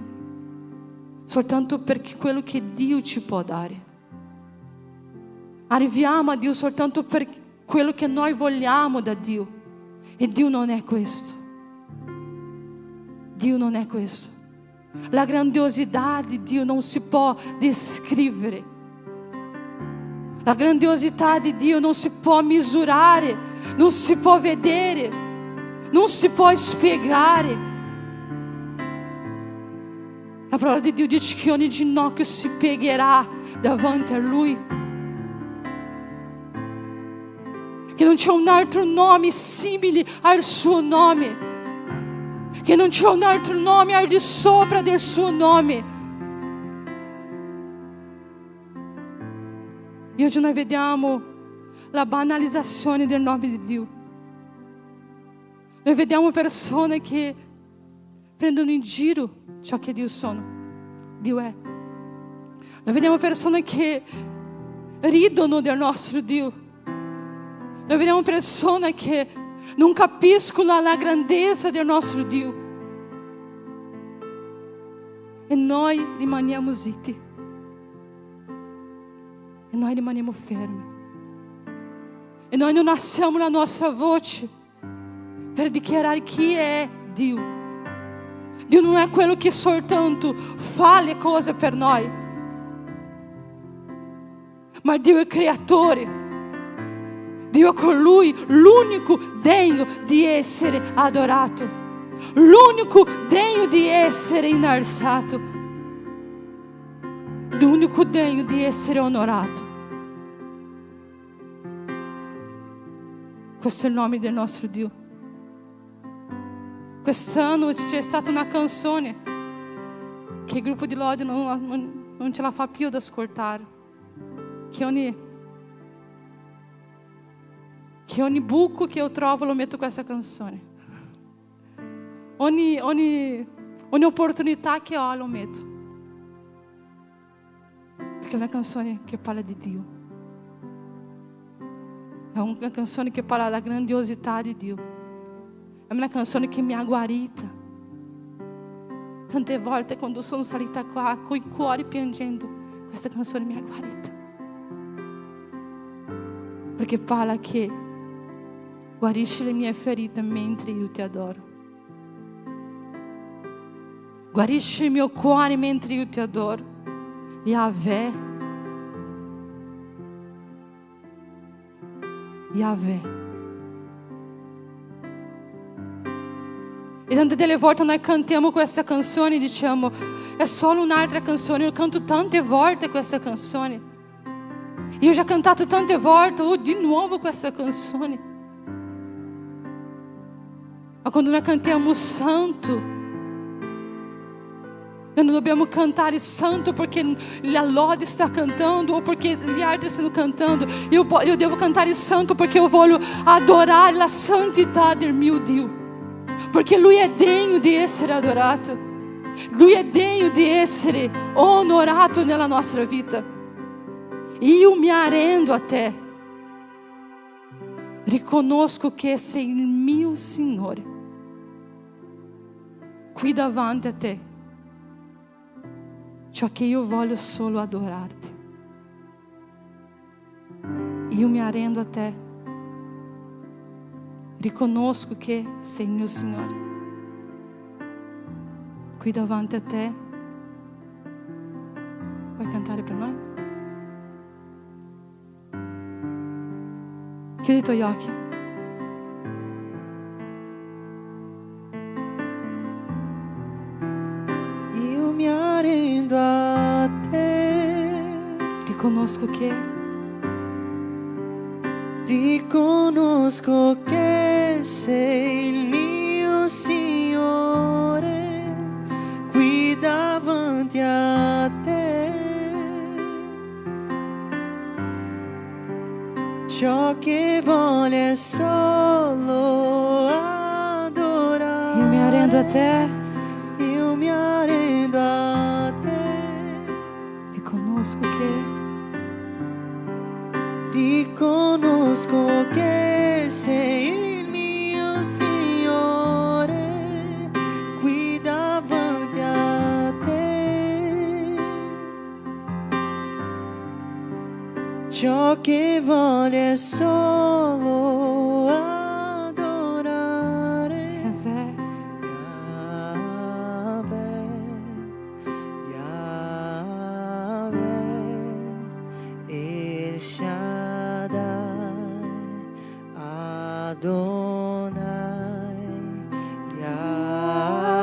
Speaker 3: soltanto perché quello che Dio ci può dare. Arriviamo a Dio soltanto per quello che noi vogliamo da Dio. E Dio non è questo. Dio non è questo. La grandiosità di Dio non si può descrivere. La grandiosità di Dio non si può misurare, non si può vedere, non si può spiegare. La parola di Dio dice che ogni ginocchio si piegherà davanti a Lui. Che non c'è un altro nome simile al suo nome. Che non c'è un altro nome al di sopra del suo nome. E oggi noi vediamo la banalizzazione del nome di Dio. Noi vediamo persone che prendono in giro ciò che Dio Dio è. Noi vediamo persone che ridono del nostro Dio. Noi vediamo persone che non capiscono la grandezza del nostro Dio. E noi rimaniamo zitti. E noi rimaniamo fermi. E noi non alziamo la nostra voce per dichiarare chi è Dio. Dio non è quello che soltanto fa le cose per noi, ma Dio è creatore. Dio è colui, l'unico degno di essere adorato, l'unico degno di essere innalzato, l'unico degno di essere onorato. Questo è il nome del nostro Dio. Quest'anno c'è stata una canzone che il gruppo di Lodi non ce la fa più ad ascoltare, che ogni buco che io trovo lo metto questa canzone. Ogni opportunità che ho lo metto. Perché è una canzone che parla di Dio. È una canzone che parla della grandiosità di Dio. È una canzone che mi ha guarita. Tante volte quando sono salita qua con il cuore piangendo, questa canzone mi ha guarita. Perché parla che guarisci le mie ferite mentre io ti adoro. Guarisci il mio cuore mentre io ti adoro. Yahweh. Yahweh. E tante delle volte noi cantiamo questa canzone e diciamo è solo un'altra canzone. Io canto tante volte questa canzone. Io ho già cantato tante volte, di nuovo questa canzone. Ma quando noi cantiamo Santo, Nós não dobbiamo cantare santo porque a lode está cantando ou porque gli altri stanno cantando. Eu devo cantare santo porque eu voglio adorare la santità del mio Dio. Perché Lui è degno di essere adorato. Lui è degno di essere onorato nella nostra vita. Io mi arrendo a te. Riconosco che sei il mio Signore. Qui davanti a te. Ciò che io voglio solo adorarti. Io mi arrendo a te. Riconosco che sei il mio Signore. Qui davanti a te. Vuoi cantare per noi? Chiudi i tuoi occhi.
Speaker 6: Io mi arrendo a te.
Speaker 3: Riconosco
Speaker 6: che sei il mio Signore. Qui davanti a te. Ciò che voglio è solo adorare.
Speaker 3: io mi arrendo a te.
Speaker 6: Io mi arrendo a te.
Speaker 3: Riconosco
Speaker 6: che sei il mio Signore. Qui davanti a te. Ciò che voglio è solo adorare.
Speaker 3: Yahvé,
Speaker 6: Yahvé, El Shaddai, Adonai, Yahvé,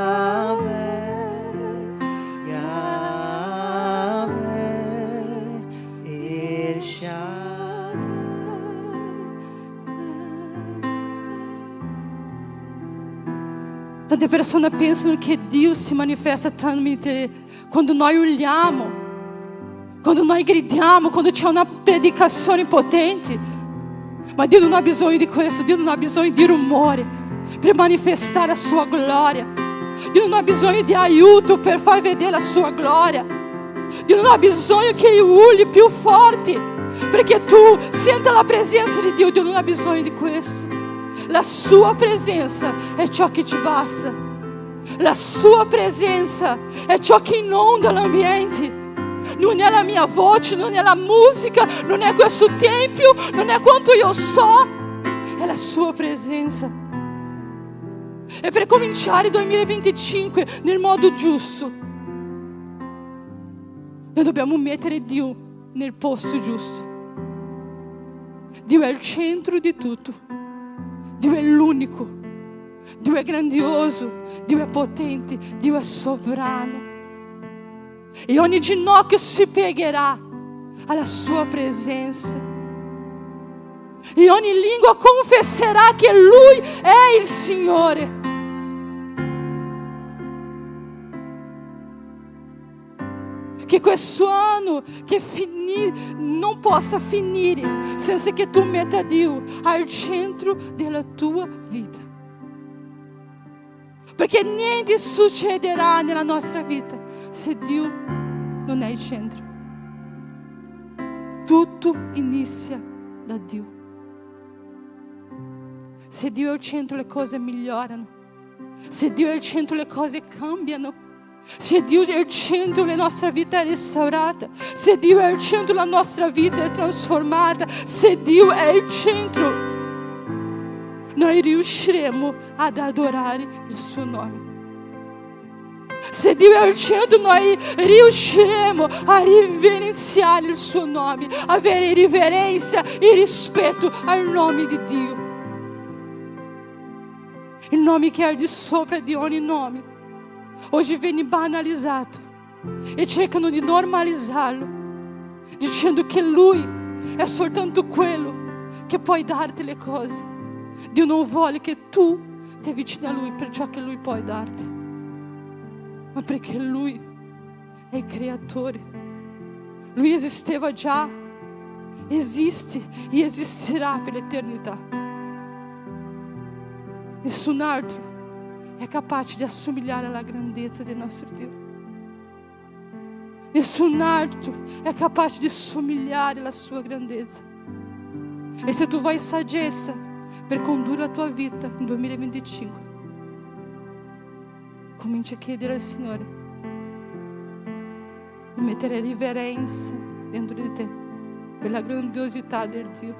Speaker 6: Yahvé, El Shaddai.
Speaker 3: Tante persone pensano che Dio si manifesta tramite quando noi urliamo, quando noi gridiamo, quando c'è una predicazione potente. Ma Dio non ha bisogno di questo, Dio non ha bisogno di rumore per manifestare la sua gloria. Dio non ha bisogno di aiuto per far vedere la sua gloria. Dio non ha bisogno che io urli più forte perché tu senta la presenza di Dio. Dio non ha bisogno di questo. La sua presenza è ciò che ci basta. La sua presenza è ciò che inonda l'ambiente. Non è la mia voce, non è la musica, non è questo tempio, non è quanto io so, è la sua presenza. E per cominciare il 2025 nel modo giusto, noi dobbiamo mettere Dio nel posto giusto. Dio è il centro di tutto. Dio è l'unico, Dio è grandioso, Dio è potente, Dio è sovrano. E ogni ginocchio si piegherà alla sua presenza. E ogni lingua confesserà che Lui è il Signore. Che questo anno non possa finire senza che tu metta Dio al centro della tua vita. Perché niente succederà nella nostra vita se Dio non è il centro. Tutto inizia da Dio. Se Dio è il centro le cose migliorano. Se Dio è il centro le cose cambiano. Se Dio è il centro la nostra vita è restaurata. Se Dio è il centro la nostra vita è trasformata. Se Dio è il centro noi riusciremo ad adorare il suo nome. Se Dio è il centro noi riusciremo a riverenziare il suo nome, avere riverenza e rispetto al nome di Dio, il nome che è al di sopra di ogni nome. Oggi viene banalizzato e cercano di normalizzarlo, dicendo che Lui è soltanto quello che può darti le cose. Dio non vuole che tu ti avvicini a Lui per ciò che Lui può darti, ma perché Lui è il creatore. Lui esisteva già, esiste e esisterà per l'eternità. Nessun altro è capace di assomigliare alla grandezza del nostro Dio. Nessun altro è capace di somigliare alla sua grandezza. E se tu vuoi saggezza per condurre la tua vita in 2025, comincia a chiedere al Signore di mettere riverenza dentro di te per la grandiosità del Dio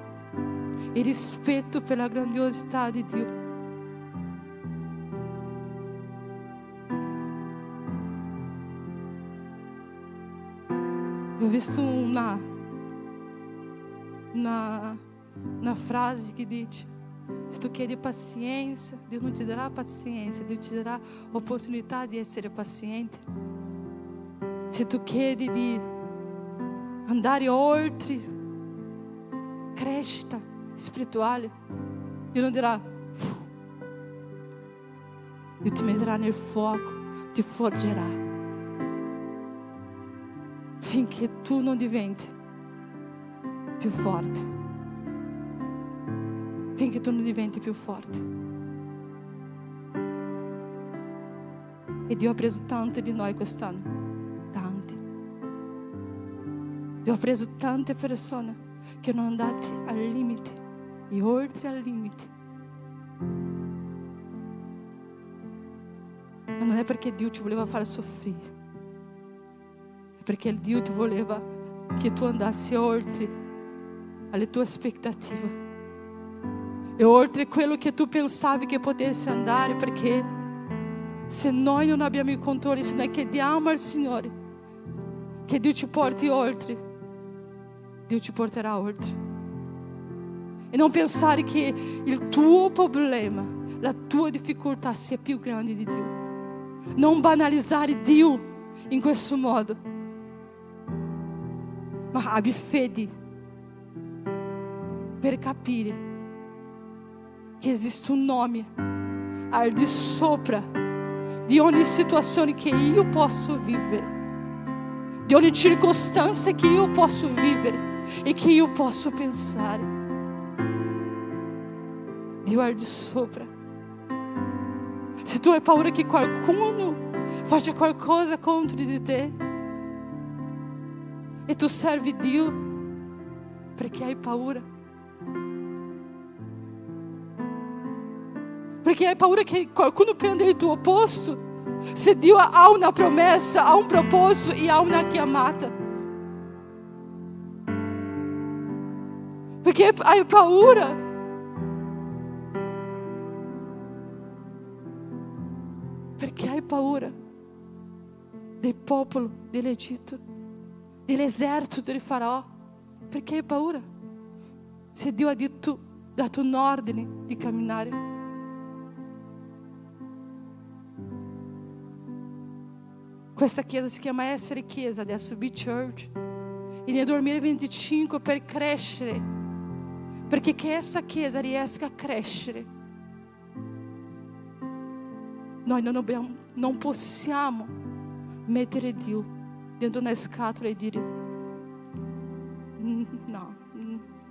Speaker 3: e rispetto per la grandiosità di Dio. Ho visto una frase che dice: se tu chiedi pazienza, Dio non ti darà pazienza, Dio ti darà opportunità di essere paziente. Se tu chiedi di andare oltre crescita spirituale, Dio non dirà, Dio ti metterà nel fuoco, ti forgerà, finché tu non diventi più forte. Finché tu non diventi più forte. E Dio ha preso tante di noi quest'anno, tanti. Dio ha preso tante persone che sono andate al limite e oltre al limite. Ma non è perché Dio ti voleva fare soffrire, è perché Dio ti voleva che tu andassi oltre alle tue aspettative e oltre quello che tu pensavi che potesse andare, perché se noi non abbiamo il controllo, se noi chiediamo al Signore che Dio ci porti oltre, Dio ci porterà oltre. E non pensare che il tuo problema, la tua difficoltà sia più grande di Dio. Non banalizzare Dio in questo modo, ma abbi fede per capire che esiste un nome al di sopra di ogni situazione che io posso vivere, di ogni circostanza che io posso vivere e che io posso pensare. Dio è al di sopra. Se tu hai paura che qualcuno faccia qualcosa contro di te e tu servi Dio perché hai paura, perché hai paura che qualcuno prenda il tuo posto, se Dio ha una promessa, ha un proposito e ha una chiamata, perché hai paura perché hai paura del popolo dell'Egitto, dell'esercito del Faraò, perché hai paura se Dio ha dato un ordine di camminare. Questa chiesa si chiama Essere Chiesa, adesso Be Church, e nel 2025 per crescere, perché che questa chiesa riesca a crescere, noi non possiamo mettere Dio dentro una scatola e dire no,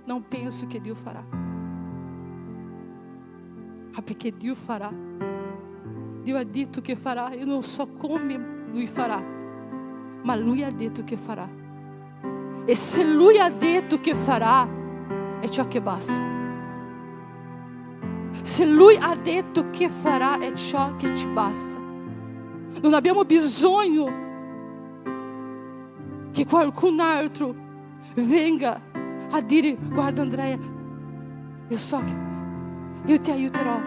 Speaker 3: non penso che Dio farà. Perché Dio farà. Dio ha detto che farà, io non so come Lui farà, ma Lui ha detto che farà. E se Lui ha detto che farà, è ciò che basta. Se Lui ha detto che farà, è ciò che ci basta. Non abbiamo bisogno che qualcun altro venga a dire: guarda Andrea, io so che io ti aiuterò.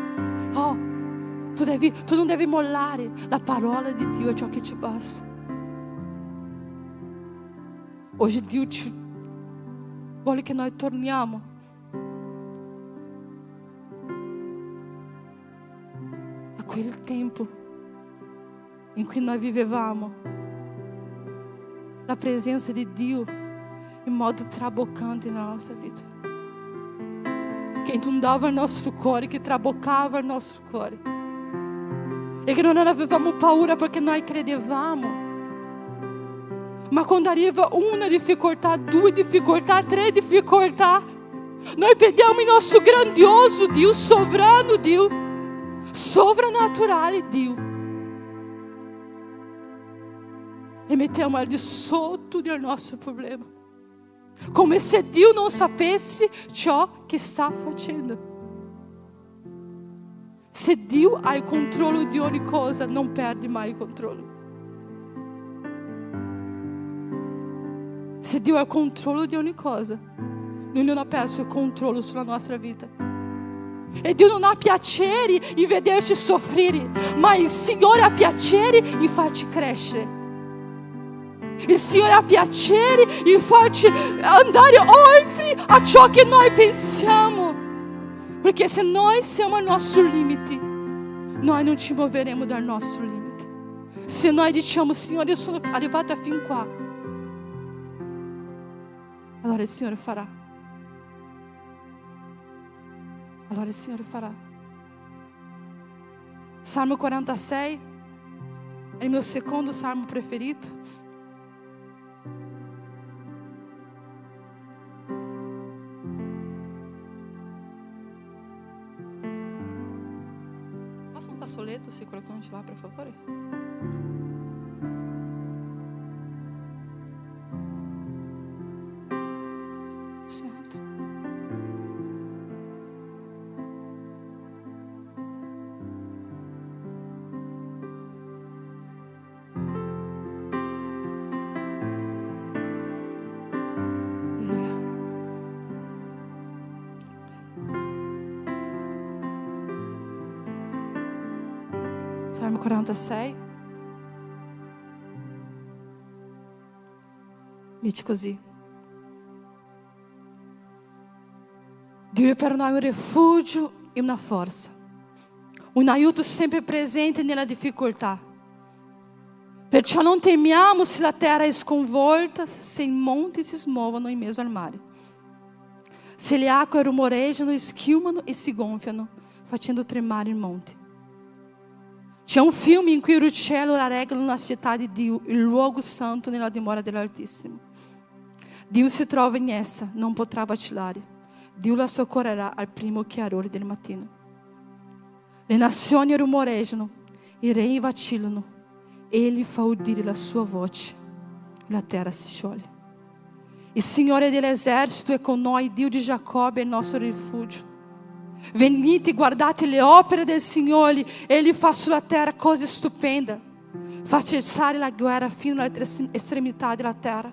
Speaker 3: Tu non devi mollare. La parola di Dio è ciò che ci basta. Oggi Dio vuole che noi torniamo a quel tempo in cui noi vivevamo la presenza di Dio in modo traboccante nella nostra vita, che inondava il nostro cuore, che traboccava il nostro cuore, e che non avevamo paura perché noi credevamo Ma quando arriva una difficoltà, 2 difficoltà, 3 difficoltà, noi pediamo il nostro grandioso Dio, sovrano Dio, sovrannaturale Dio, e mettiamo al di sotto del nostro problema, come se Dio non sapesse ciò che sta facendo. Se Dio ha il controllo di ogni cosa, non perde mai il controllo. Se Dio ha il controllo di ogni cosa, Lui non ha perso il controllo sulla nostra vita. E Dio non ha piacere in vederci soffrire, ma il Signore ha piacere in farci crescere. Il Signore ha piacere in farci andare oltre a ciò che noi pensiamo. Perché se noi siamo al nostro limite, noi non ci muoveremo dal nostro limite. Se noi diciamo, Signore, io sono arrivata fin qua, allora il Signore farà. Allora il Signore farà. Salmo 46 è il mio secondo salmo preferito. Posso un fazzoletto se qualcuno ce l'ha, per favore? Santo. Alleluia. Salmo 46 dice così: Dio è per noi un rifugio e una forza, un aiuto sempre presente nella difficoltà. Perciò non temiamo se la terra è sconvolta, se i monti si smuovono in mezzo al mare, se le acque rumoreggiano, schiumano e si gonfiano, facendo tremare il monte. C'è un filme in cui il uccello regolano la città di Dio, il luogo santo nella dimora dell'Altissimo. Dio si trova in essa, non potrà vacillare. Dio la soccorrerà al primo chiarore del mattino. Le nazioni rumoreggiano, i re vacillano, Egli fa udire la sua voce, la terra si scioglie. Il Signore dell'esercito è con noi, Dio di Giacobbe è il nostro rifugio. Venite, guardate le opere del Signore, Egli fa sulla terra cose stupende. Fa cessare la guerra fino all'estremità della terra.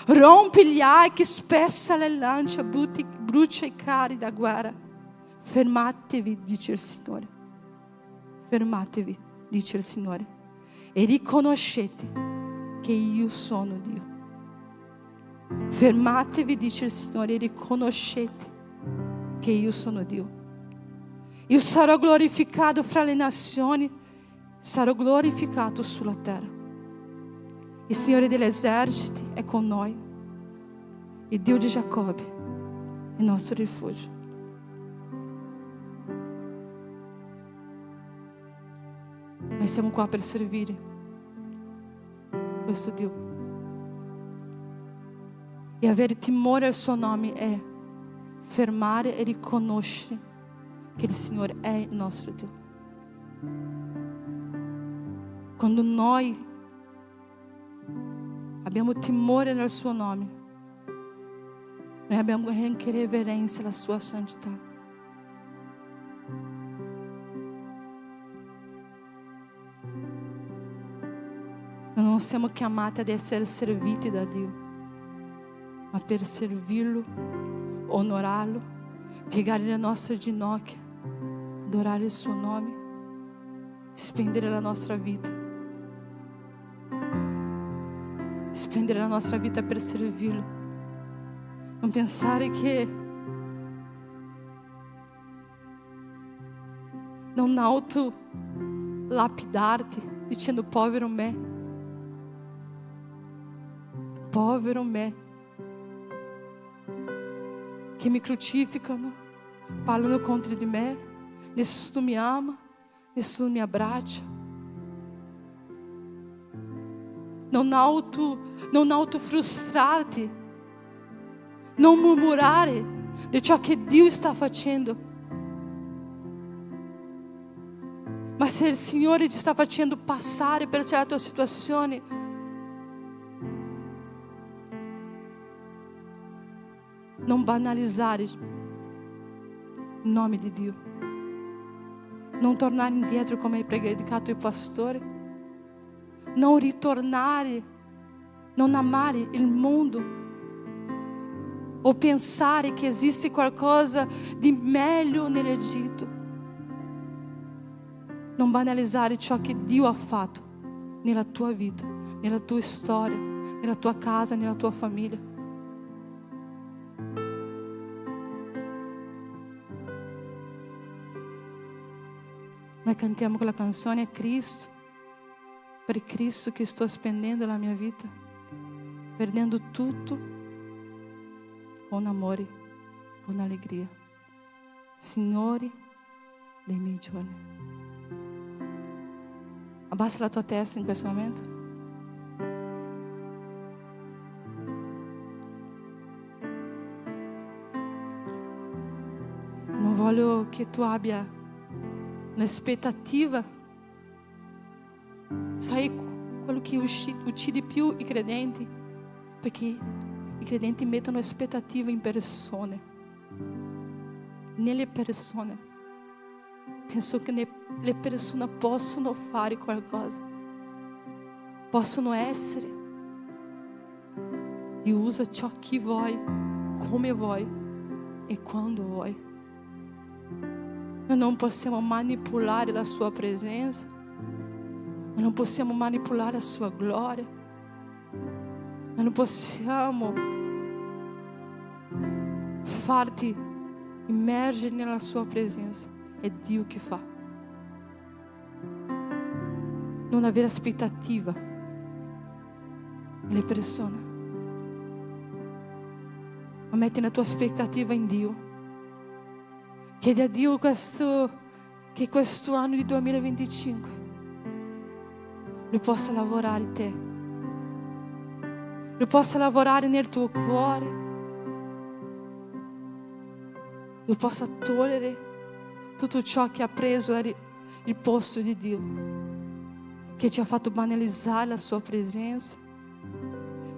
Speaker 3: Rompe gli archi, spessa le lance, brucia i carri da guerra. Fermatevi, dice il Signore. Fermatevi, dice il Signore, e riconoscete che io sono Dio. Fermatevi, dice il Signore, e riconoscete che io sono Dio. Io sarò glorificato fra le nazioni, sarò glorificato sulla terra. Il Signore degli eserciti è con noi, il Dio di Giacobbe è il nostro rifugio. Noi siamo qua per servire questo Dio. E avere timore al suo nome è fermare e riconoscere che il Signore è il nostro Dio. Quando noi abbiamo timore nel suo nome, noi abbiamo anche reverenza alla sua santità. Noi non siamo chiamati ad essere serviti da Dio, ma per servirlo, onorarlo, piegare le nostre ginocchia, adorare il suo nome, spendere la nostra vita. Spendere la nostra vita per servirlo. Non pensare che non autolapidarti dicendo povero me, povero me, che mi crucificano, parlano contro di me, nessuno mi ama, nessuno mi abbraccia. non autofrustrarti, non murmurare di ciò che Dio sta facendo. Ma se il Signore ti sta facendo passare per certe situazioni, non banalizzare il nome di Dio, non tornare indietro come hai predicato il pastore, non ritornare, non amare il mondo o pensare che esiste qualcosa di meglio nell'Egitto. Non banalizzare ciò che Dio ha fatto nella tua vita, nella tua storia, nella tua casa, nella tua famiglia. Noi cantiamo quella canzone a Cristo, per Cristo che sto spendendo la mia vita, perdendo tutto con amore, con allegria. Signore dei miei giorni. Abbassa la tua testa in questo momento. Non voglio che tu abbia un'aspettativa. Sai quello che uccide più i credenti? Perché i credenti mettono aspettativa in persone. Nelle persone. Penso che le persone possono fare qualcosa, possono essere. Dio usa ciò che vuoi, come vuoi e quando vuoi. Noi non possiamo manipolare la sua presenza, noi non possiamo manipolare la sua gloria, noi non possiamo farti immergere nella sua presenza. È Dio che fa. Non avere aspettativa nelle persone, ma metti la tua aspettativa in Dio. Chiedi a Dio che questo anno di 2025 Lui possa lavorare in te, Lui possa lavorare nel tuo cuore, Lui possa togliere tutto ciò che ha preso il posto di Dio, che ci ha fatto banalizzare la sua presenza,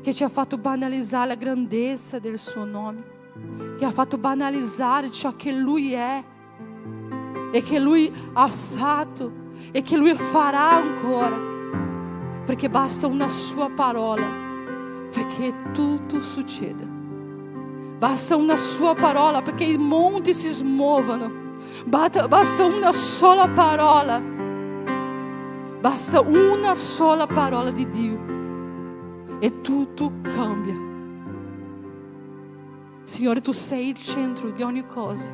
Speaker 3: che ci ha fatto banalizzare la grandezza del suo nome, che ha fatto banalizzare ciò che Lui è e che Lui ha fatto e che Lui farà ancora, perché basta una sua parola perché tutto succeda. Basta una sua parola perché i monti si smuovono. Basta una sola parola. Basta una sola parola di Dio e tutto cambia. Signore, tu sei il centro di ogni cosa.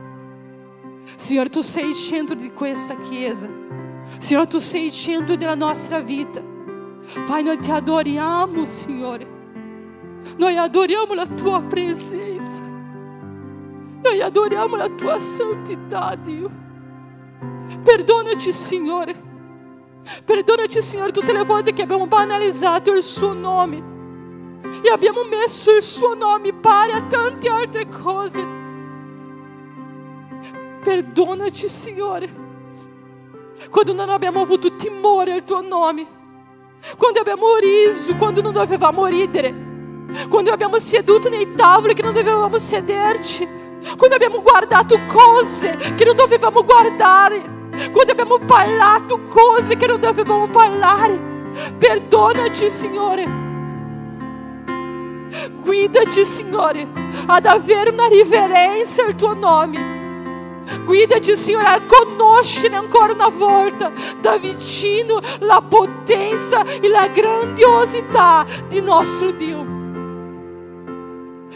Speaker 3: Signore, tu sei il centro di questa chiesa. Signore, tu sei il centro della nostra vita. Pai, noi ti adoriamo, Signore. Noi adoriamo la tua presenza. Noi adoriamo la tua santità, Dio. Perdonaci, Signore. Perdonaci, Signore, tutte le volte che abbiamo banalizzato il suo nome e abbiamo messo il suo nome pari a tante altre cose. Perdonaci, Signore, quando non abbiamo avuto timore al tuo nome, quando abbiamo riso quando non dovevamo ridere, quando abbiamo seduto nei tavoli che non dovevamo sederci, quando abbiamo guardato cose che non dovevamo guardare, quando abbiamo parlato cose che non dovevamo parlare. Perdonaci, Signore. Guidaci, Signore, ad avere una riverenza al tuo nome. Guidaci, Signore, a conoscere ancora una volta da vicino la potenza e la grandiosità di nostro Dio.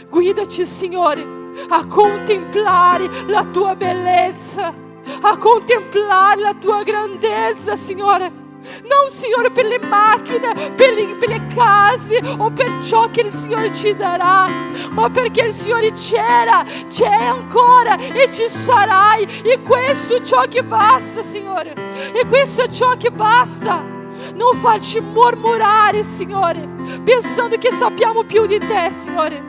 Speaker 3: Guidaci, Signore, a contemplare la tua bellezza, a contemplare la tua grandezza, Signore. Non, Signore, per le macchine, per le case o per ciò che il Signore ci darà, ma perché il Signore c'è ancora e ci sarai. E questo è ciò che basta, Signore. E questo è ciò che basta. non farci mormorare, Signore, pensando che sappiamo più di te, Signore,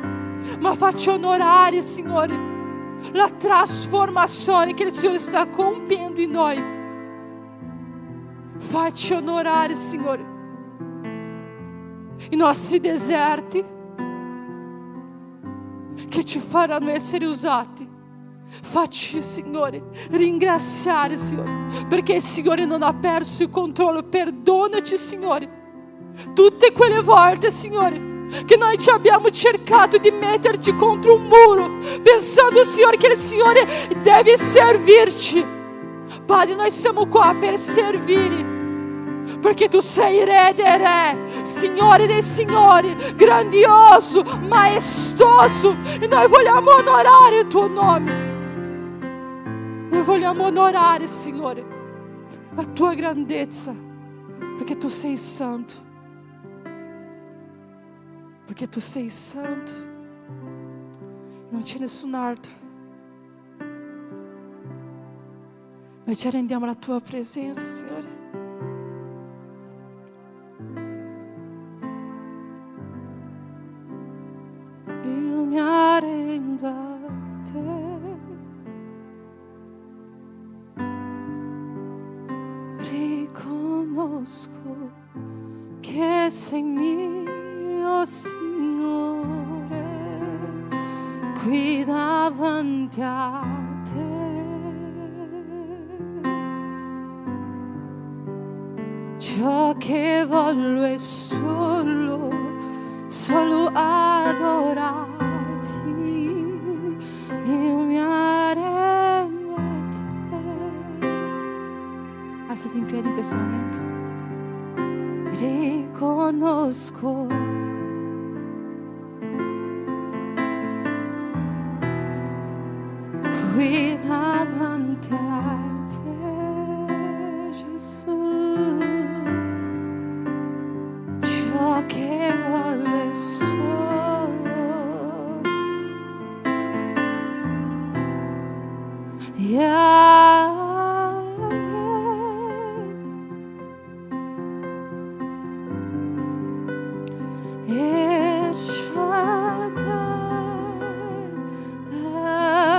Speaker 3: ma facci onorare, Signore, la trasformazione che il Signore sta compiendo in noi. Facci onorare, Signore, i nostri deserti che ci faranno essere usati. Facci, Signore, ringraziare, Signore, perché il Signore non ha perso il controllo. Perdonaci, Signore, tutte quelle volte, Signore, che noi ci abbiamo cercato di metterci contro un muro, pensando, Signore, che il Signore deve servirci. Padre, noi siamo qua per servire, perché tu sei Re dei Re, Signore dei Signori, grandioso, maestoso, e noi vogliamo onorare il tuo nome. Noi vogliamo onorare, Signore, la tua grandezza, perché tu sei santo, perché tu sei santo, non c'è nessun altro. Noi ci rendiamo alla tua presenza, Signore. Io mi arrendo a te. Riconosco che sei mio Signore, qui davanti a te. Ciò che voglio è solo adorarti. Io mi arrendo a te. Alzati in piedi in questo momento. Riconosco qui davanti a te, Gesù. Ciò che voglio è solo El Shaddai,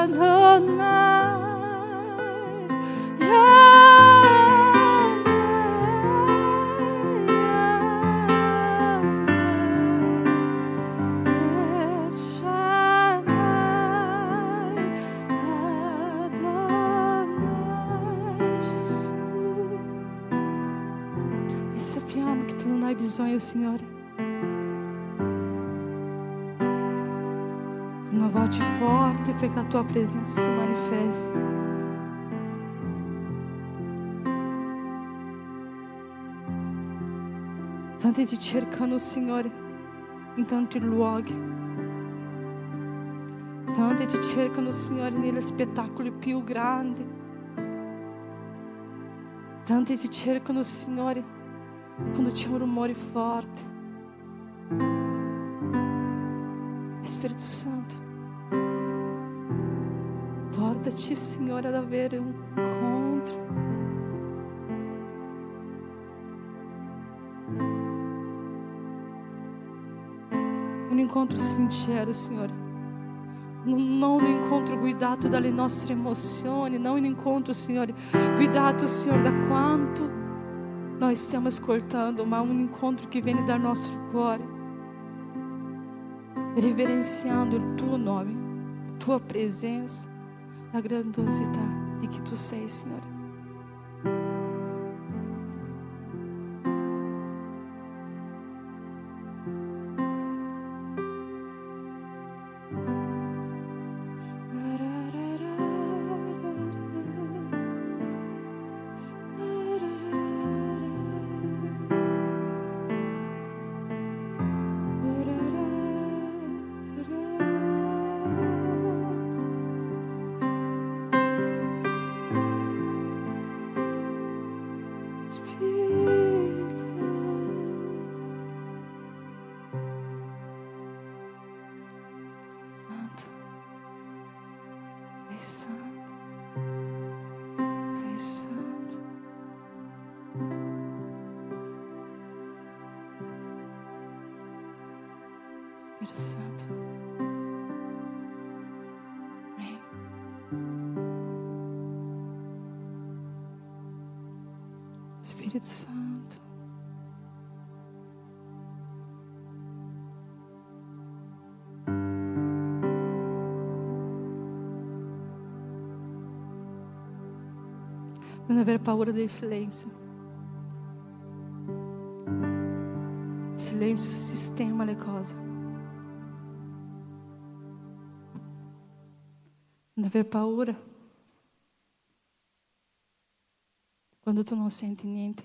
Speaker 3: Adonai, El Shaddai, Adonai, Gesù. E sappiamo che tu non hai bisogno, Signore, una voce forte perché la tua presenza si manifesta. Tanti ti cercano, Signore, in tanti luoghi. Tanti ti cercano, Signore, negli spettacoli più grandi. Tanti ti cercano, Signore, quando c'è un rumore forte. Spirito Santo, portaci, Signore, ad avere un incontro. Un incontro sincero, Signore. Non un incontro guidato dalle nostre emozioni, non un incontro, Signore, guidato, Signore, da quanto noi stiamo ascoltando, ma un incontro che viene dal nostro cuore, reverenciando il tuo nome, la tua presenza, la grandiosità di chi tu sei, Signore. Spirito Santo. Non aver paura del silenzio. Il silenzio sistema le cose. Non aver paura quando tu non senti niente.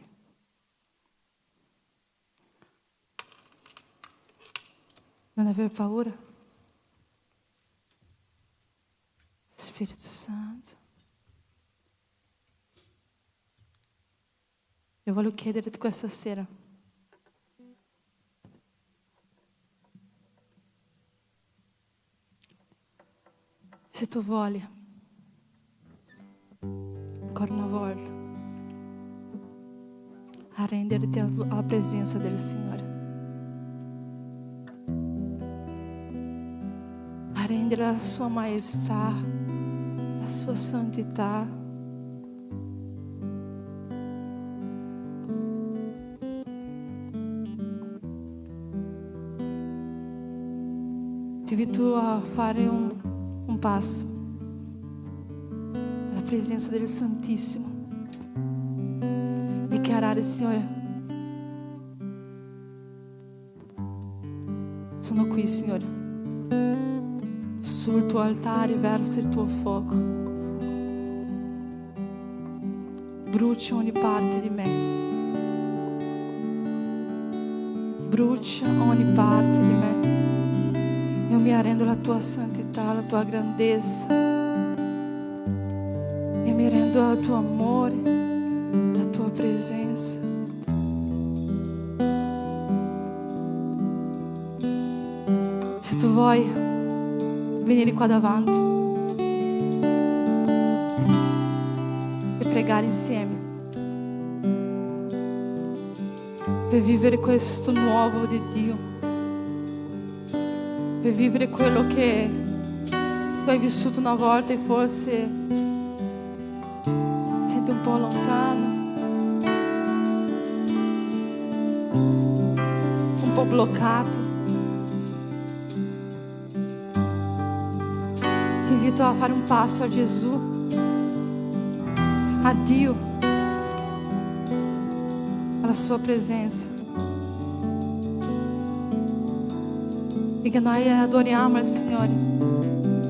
Speaker 3: Non aver paura. Spirito Santo. Io voglio chiederti questa sera. Se tu vuoi, ancora una volta, arrenderti alla presenza del Signore. Arrendere la sua maestà, la sua santità. Ti invito a fare un passo alla presenza del Santissimo. Dichiarare, Signore, sono qui, Signore, sul tuo altare verso il tuo fuoco. Brucia ogni parte di me. Brucia ogni parte di me. Io mi arrendo alla tua santità, alla tua grandezza. Io mi rendo al tuo amore, alla tua presenza. Se tu vuoi venire qua davanti e pregare insieme per vivere questo nuovo di Dio, per vivere quello che tu hai vissuto una volta e forse senti un po' lontano, un po' bloccato. Ti invito a fare un passo a Gesù, a Dio, alla sua presenza. E che noi adoriamo il Signore.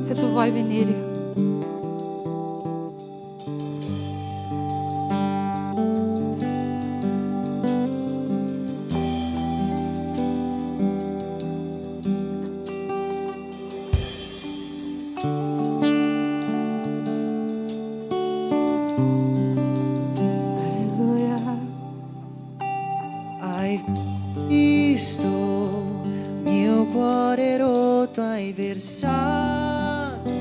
Speaker 3: Se tu vuoi venire. Alleluia.
Speaker 6: Hai visto mio cuore rotto, hai versato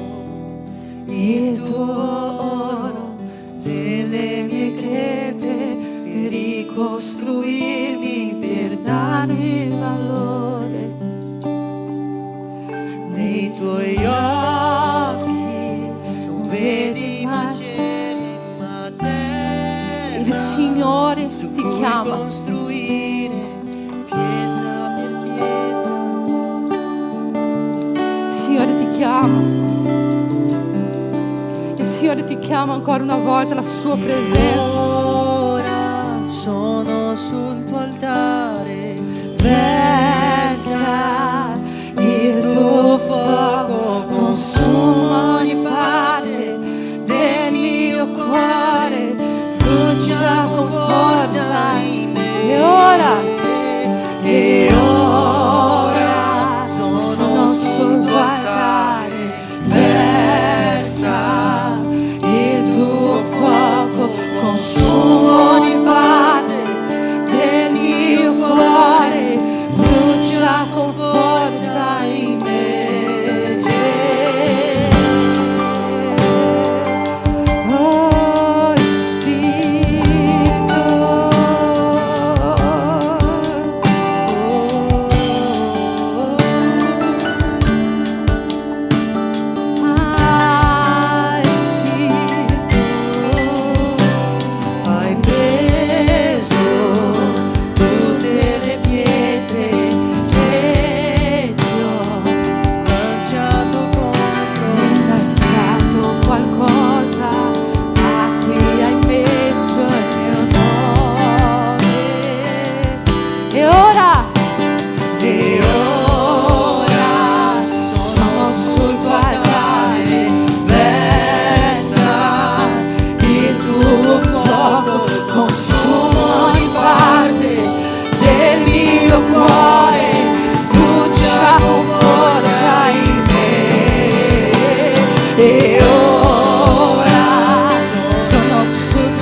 Speaker 6: il tuo oro delle mie crepe per ricostruirmi, per darmi valore. Nei tuoi occhi non vedi macerie, ma terra
Speaker 3: Il Signore
Speaker 6: su
Speaker 3: ti
Speaker 6: cui
Speaker 3: chiama.
Speaker 6: costruire pietra per pietra.
Speaker 3: Il Signore ti chiama. Il Signore ti chiama ancora una volta alla sua presenza.
Speaker 6: Ora sono sul tuo altare, versa il tuo fuoco, consuma ogni parte del mio cuore, brucia con forza in me.
Speaker 3: E
Speaker 6: ora sono sul tuo altare, versa il tuo fuoco, consuma ogni parte del mio cuore, brucia con forza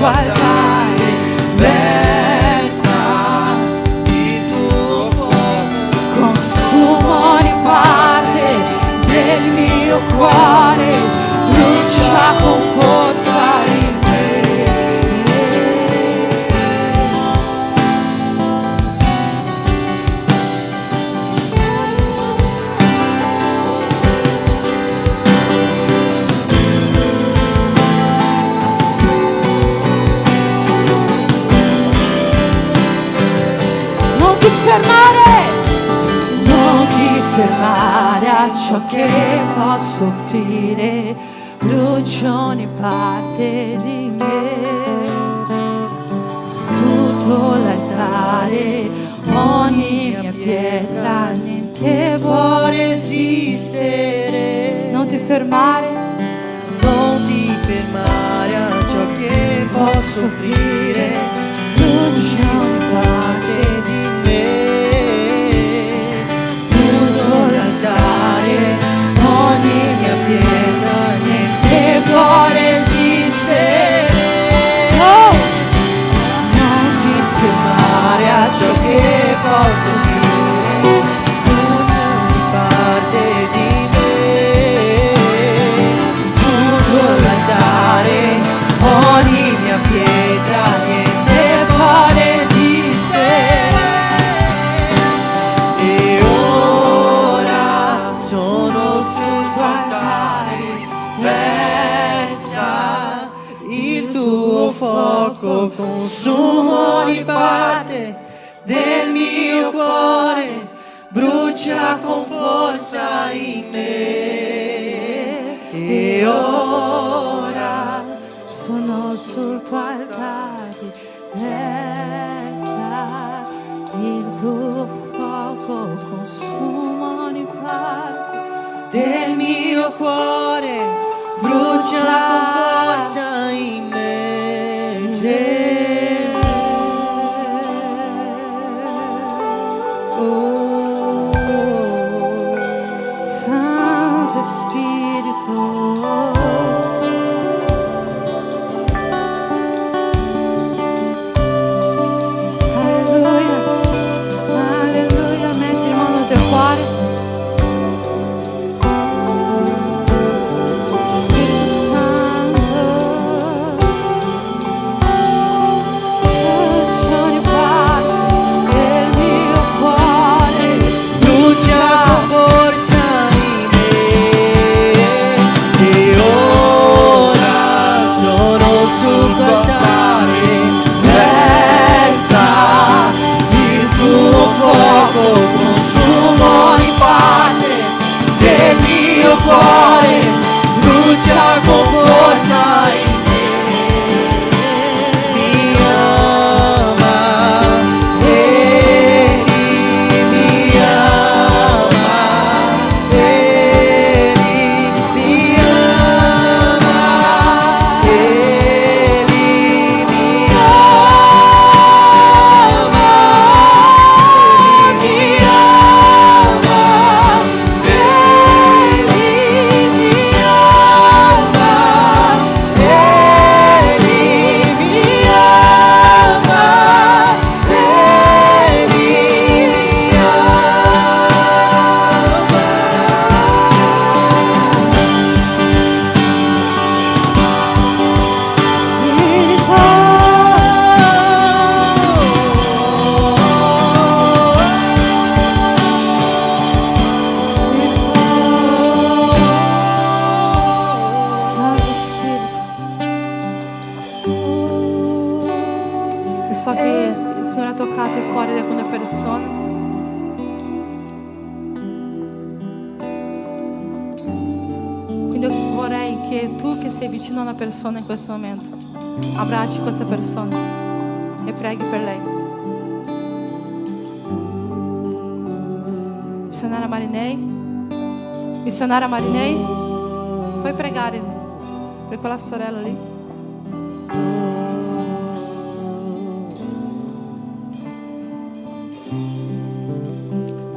Speaker 6: tuo altare, versa il tuo fuoco,
Speaker 3: consuma ogni parte del mio cuore, brucia con forza in me. Non ti fermare a ciò che posso offrire, brucia ogni parte di me, tutto l'altare, ogni mia pietra, niente può resistere. Non ti fermare
Speaker 6: a ciò che posso offrire, brucia ogni parte di me, tutto l'altare, ogni mia pietra, niente può resistere. Non ti fermare a ciò che posso offrire, brucia ogni parte di me, tutto l'altare, ogni mia pietra, niente può resistere. E ora sono sul tuo altare, versa il tuo fuoco, consuma ogni parte del mio cuore, brucia con forza in me. E ora
Speaker 3: sono sul tuo altare, versa il tuo fuoco, consuma ogni parte
Speaker 6: del mio cuore, brucia con forza in me, Gesù. Oh,
Speaker 3: Santo Spirito. Alleluia, alleluia, metti le mani nel tuo cuore. Spirito Santo, brucia ogni parte del mio cuore,
Speaker 6: brucia con forza in me. E ora sono sul tuo altare, versa il tuo fuoco, consuma ogni parte del mio cuore, brucia con forza in me. Mi ama, Egli mi ama, Egli mi ama, Egli mi ama, Egli mi ama, Egli mi
Speaker 3: So che il Signore ha toccato il cuore di alcune persone. Quindi io vorrei che tu che sei vicino a una persona in questo momento abbracci questa persona e preghi per lei. Missionária Marinei, puoi pregare per quella sorella lì?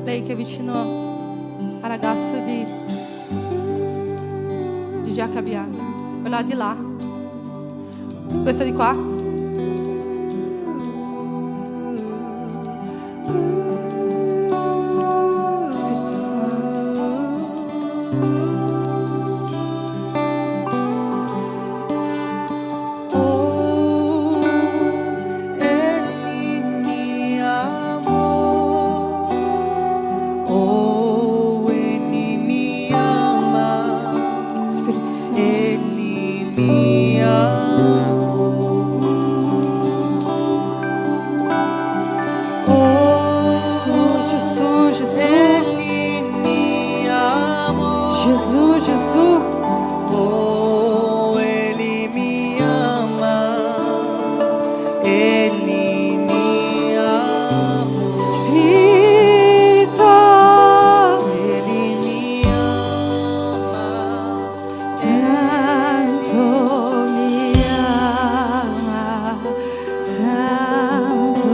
Speaker 3: Lei che è vicino al ragazzo di Giacobiano, quella di là, questa di qua.
Speaker 5: Spirito Santo.
Speaker 6: Oh, Ele me amou. Oh, Ele me ama.
Speaker 5: Spirito Santo.
Speaker 6: Ele me amou. Oh,
Speaker 5: Jesus, Jesus, Jesus.
Speaker 6: Ele me amou.
Speaker 5: Jesus, Jesus.
Speaker 6: Oh, Ele me ama. Ele me amou.
Speaker 5: Spirito.
Speaker 6: Ele me ama.
Speaker 5: Tanto me ama, tanto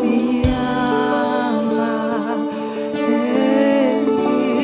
Speaker 5: me ama, Ele me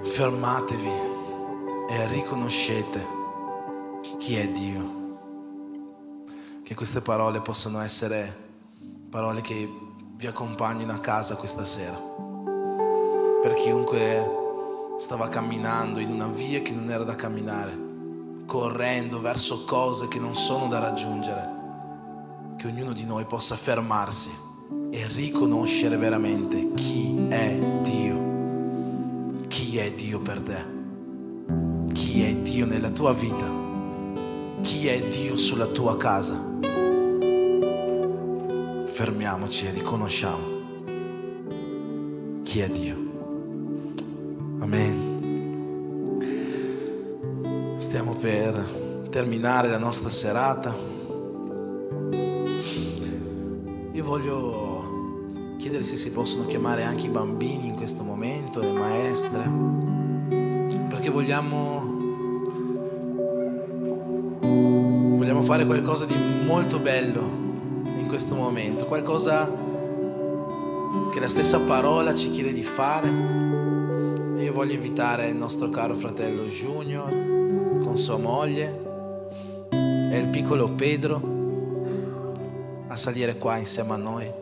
Speaker 2: Fermatevi e riconoscete chi è Dio. Che queste parole possano essere parole che vi accompagnino a casa questa sera. Per chiunque stava camminando in una via che non era da camminare, correndo verso cose che non sono da raggiungere, che ognuno di noi possa fermarsi e riconoscere veramente chi è Dio. Chi è Dio per te? Chi è Dio nella tua vita? Chi è Dio sulla tua casa? Fermiamoci e riconosciamo chi è Dio. Amen. Stiamo per terminare la nostra serata. Io voglio chiedere se si possono chiamare anche i bambini in questo momento, le maestre, perché vogliamo fare qualcosa di molto bello in questo momento, qualcosa che la stessa parola ci chiede di fare. E io voglio invitare il nostro caro fratello Junior con con sua moglie e il piccolo Pedro a salire qua insieme a noi.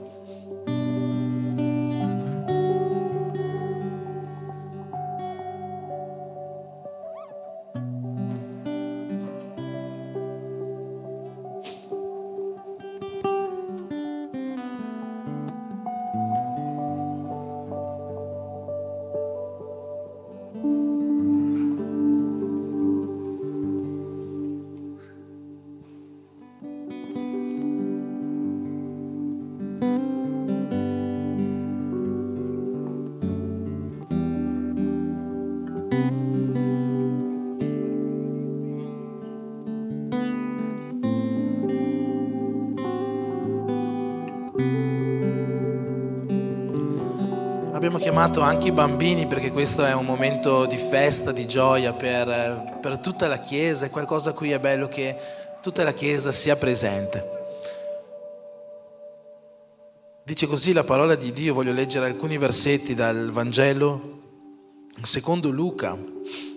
Speaker 2: Abbiamo chiamato anche i bambini perché questo è un momento di festa, di gioia per tutta la Chiesa. È qualcosa a cui è bello che tutta la Chiesa sia presente. Dice così la parola di Dio. Voglio leggere alcuni versetti dal Vangelo secondo Luca,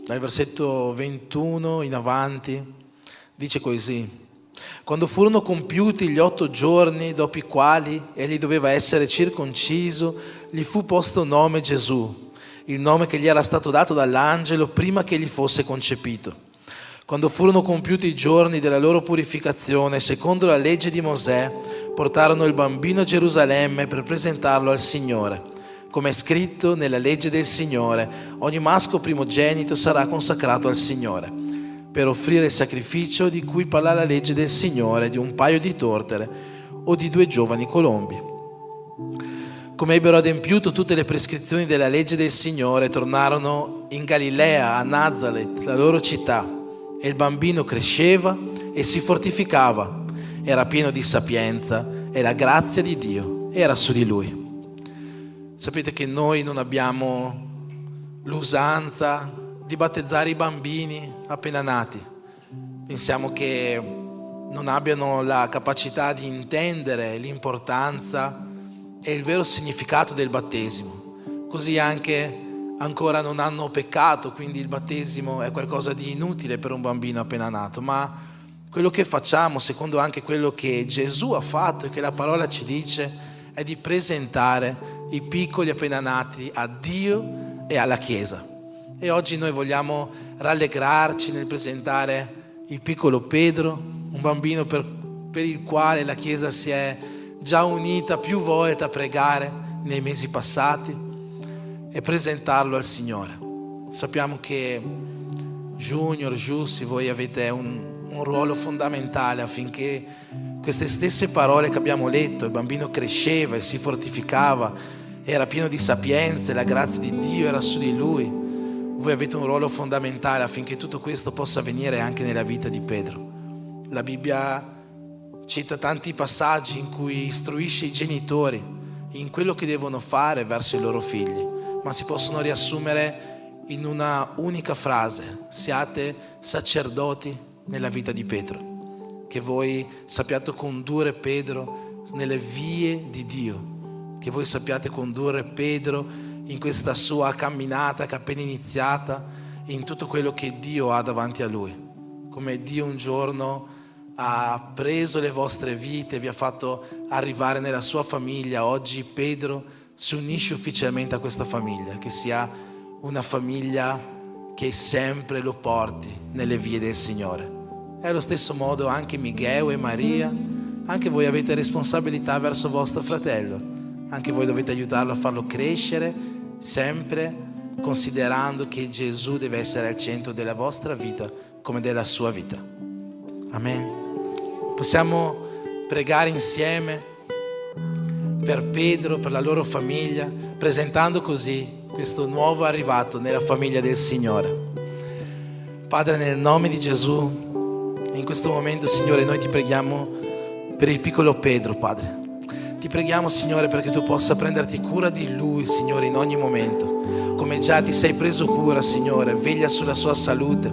Speaker 2: dal versetto 21 in avanti. Dice così: quando furono compiuti gli 8 giorni dopo i quali egli doveva essere circonciso, gli fu posto nome Gesù, il nome che gli era stato dato dall'angelo prima che egli fosse concepito. Quando furono compiuti i giorni della loro purificazione, secondo la legge di Mosè, portarono il bambino a Gerusalemme per presentarlo al Signore. Come è scritto nella legge del Signore, ogni maschio primogenito sarà consacrato al Signore, per offrire il sacrificio di cui parla la legge del Signore, di un paio di tortere o di 2 giovani colombi. Come ebbero adempiuto tutte le prescrizioni della legge del Signore, tornarono in Galilea, a Nazaret, la loro città, e il bambino cresceva e si fortificava, era pieno di sapienza e la grazia di Dio era su di lui. Sapete che noi non abbiamo l'usanza di battezzare i bambini appena nati. Pensiamo che non abbiano la capacità di intendere l'importanza e il vero significato del battesimo. Così anche ancora non hanno peccato, quindi il battesimo è qualcosa di inutile per un bambino appena nato. Ma quello che facciamo, secondo anche quello che Gesù ha fatto e che la parola ci dice, è di presentare i piccoli appena nati a Dio e alla Chiesa. E oggi noi vogliamo rallegrarci nel presentare il piccolo Pedro, un bambino per il quale la Chiesa si è già unita più volte a pregare nei mesi passati, e presentarlo al Signore. Sappiamo che Junior, Giussi, voi avete un ruolo fondamentale affinché queste stesse parole che abbiamo letto, il bambino cresceva e si fortificava, era pieno di sapienza e la grazia di Dio era su di lui. Voi avete un ruolo fondamentale affinché tutto questo possa avvenire anche nella vita di Pedro. La Bibbia cita tanti passaggi in cui istruisce i genitori in quello che devono fare verso i loro figli, ma si possono riassumere in una unica frase: siate sacerdoti nella vita di Pedro. Che voi sappiate condurre Pedro nelle vie di Dio, che voi sappiate condurre Pedro in questa sua camminata che è appena iniziata, in tutto quello che Dio ha davanti a lui. Come Dio un giorno ha preso le vostre vite e vi ha fatto arrivare nella sua famiglia, oggi Pedro si unisce ufficialmente a questa famiglia, che sia una famiglia che sempre lo porti nelle vie del Signore. E allo stesso modo anche Miguel e Maria, anche voi avete responsabilità verso vostro fratello, anche voi dovete aiutarlo a farlo crescere, sempre considerando che Gesù deve essere al centro della vostra vita come della sua vita. Amen. Possiamo pregare insieme per Pedro, per la loro famiglia, presentando così questo nuovo arrivato nella famiglia del Signore. Padre, nel nome di Gesù, in questo momento, Signore, noi ti preghiamo per il piccolo Pedro, Padre. Ti preghiamo, Signore, perché tu possa prenderti cura di lui, Signore, in ogni momento. Come già ti sei preso cura, Signore, veglia sulla sua salute,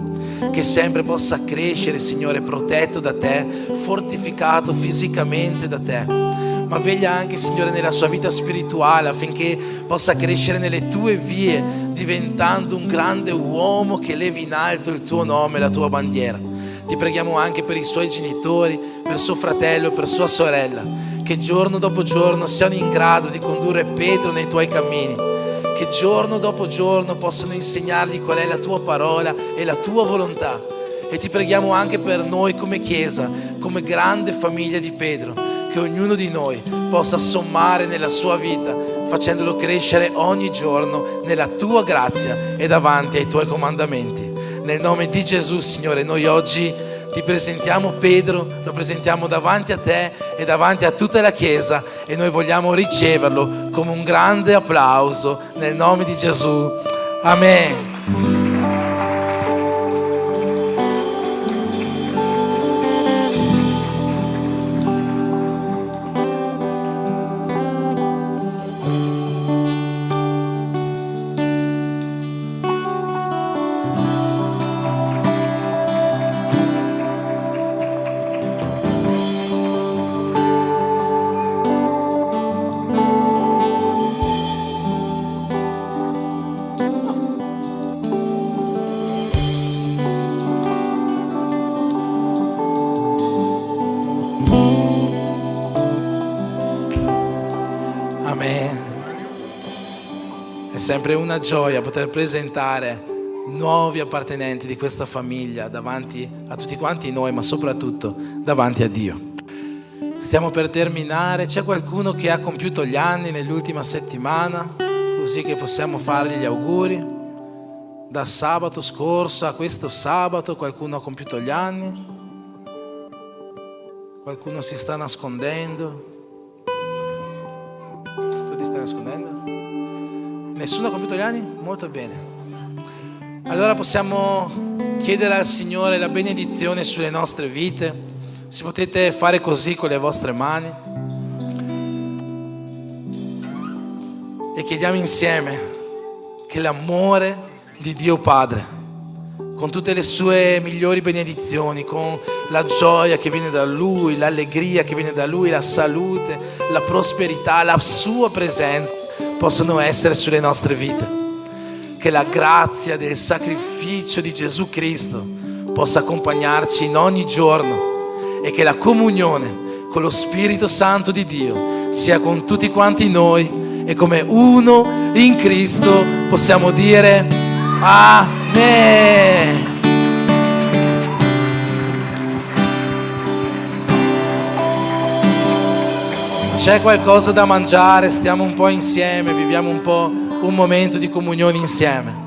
Speaker 2: che sempre possa crescere, Signore, protetto da te, fortificato fisicamente da te. ma veglia anche, Signore, nella sua vita spirituale, affinché possa crescere nelle tue vie, diventando un grande uomo che levi in alto il tuo nome e la tua bandiera. Ti preghiamo anche per i suoi genitori, per suo fratello e per sua sorella, che giorno dopo giorno siano in grado di condurre Pedro nei tuoi cammini, che giorno dopo giorno possano insegnargli qual è la tua parola e la tua volontà. E ti preghiamo anche per noi come Chiesa, come grande famiglia di Pedro, che ognuno di noi possa sommare nella sua vita, facendolo crescere ogni giorno nella tua grazia e davanti ai tuoi comandamenti. Nel nome di Gesù, Signore, noi oggi ti presentiamo Pedro, lo presentiamo davanti a te e davanti a tutta la Chiesa, e noi vogliamo riceverlo come un grande applauso nel nome di Gesù. Amen. È sempre una gioia poter presentare nuovi appartenenti di questa famiglia davanti a tutti quanti noi, ma soprattutto davanti a Dio. Stiamo per terminare. C'è qualcuno che ha compiuto gli anni nell'ultima settimana, così che possiamo fargli gli auguri? Da sabato scorso a questo sabato qualcuno ha compiuto gli anni? Qualcuno si sta nascondendo? Tu ti stai nascondendo? Nessuno ha compiuto gli anni? Molto bene. Allora possiamo chiedere al Signore la benedizione sulle nostre vite. Se potete fare così con le vostre mani. E chiediamo insieme che l'amore di Dio Padre, con tutte le sue migliori benedizioni, con la gioia che viene da Lui, l'allegria che viene da Lui, la salute, la prosperità, la sua presenza, possono essere sulle nostre vite. Che la grazia del sacrificio di Gesù Cristo possa accompagnarci in ogni giorno, e che la comunione con lo Spirito Santo di Dio sia con tutti quanti noi, e come uno in Cristo possiamo dire Amen. C'è qualcosa da mangiare, stiamo un po' insieme, viviamo un po' un momento di comunione insieme.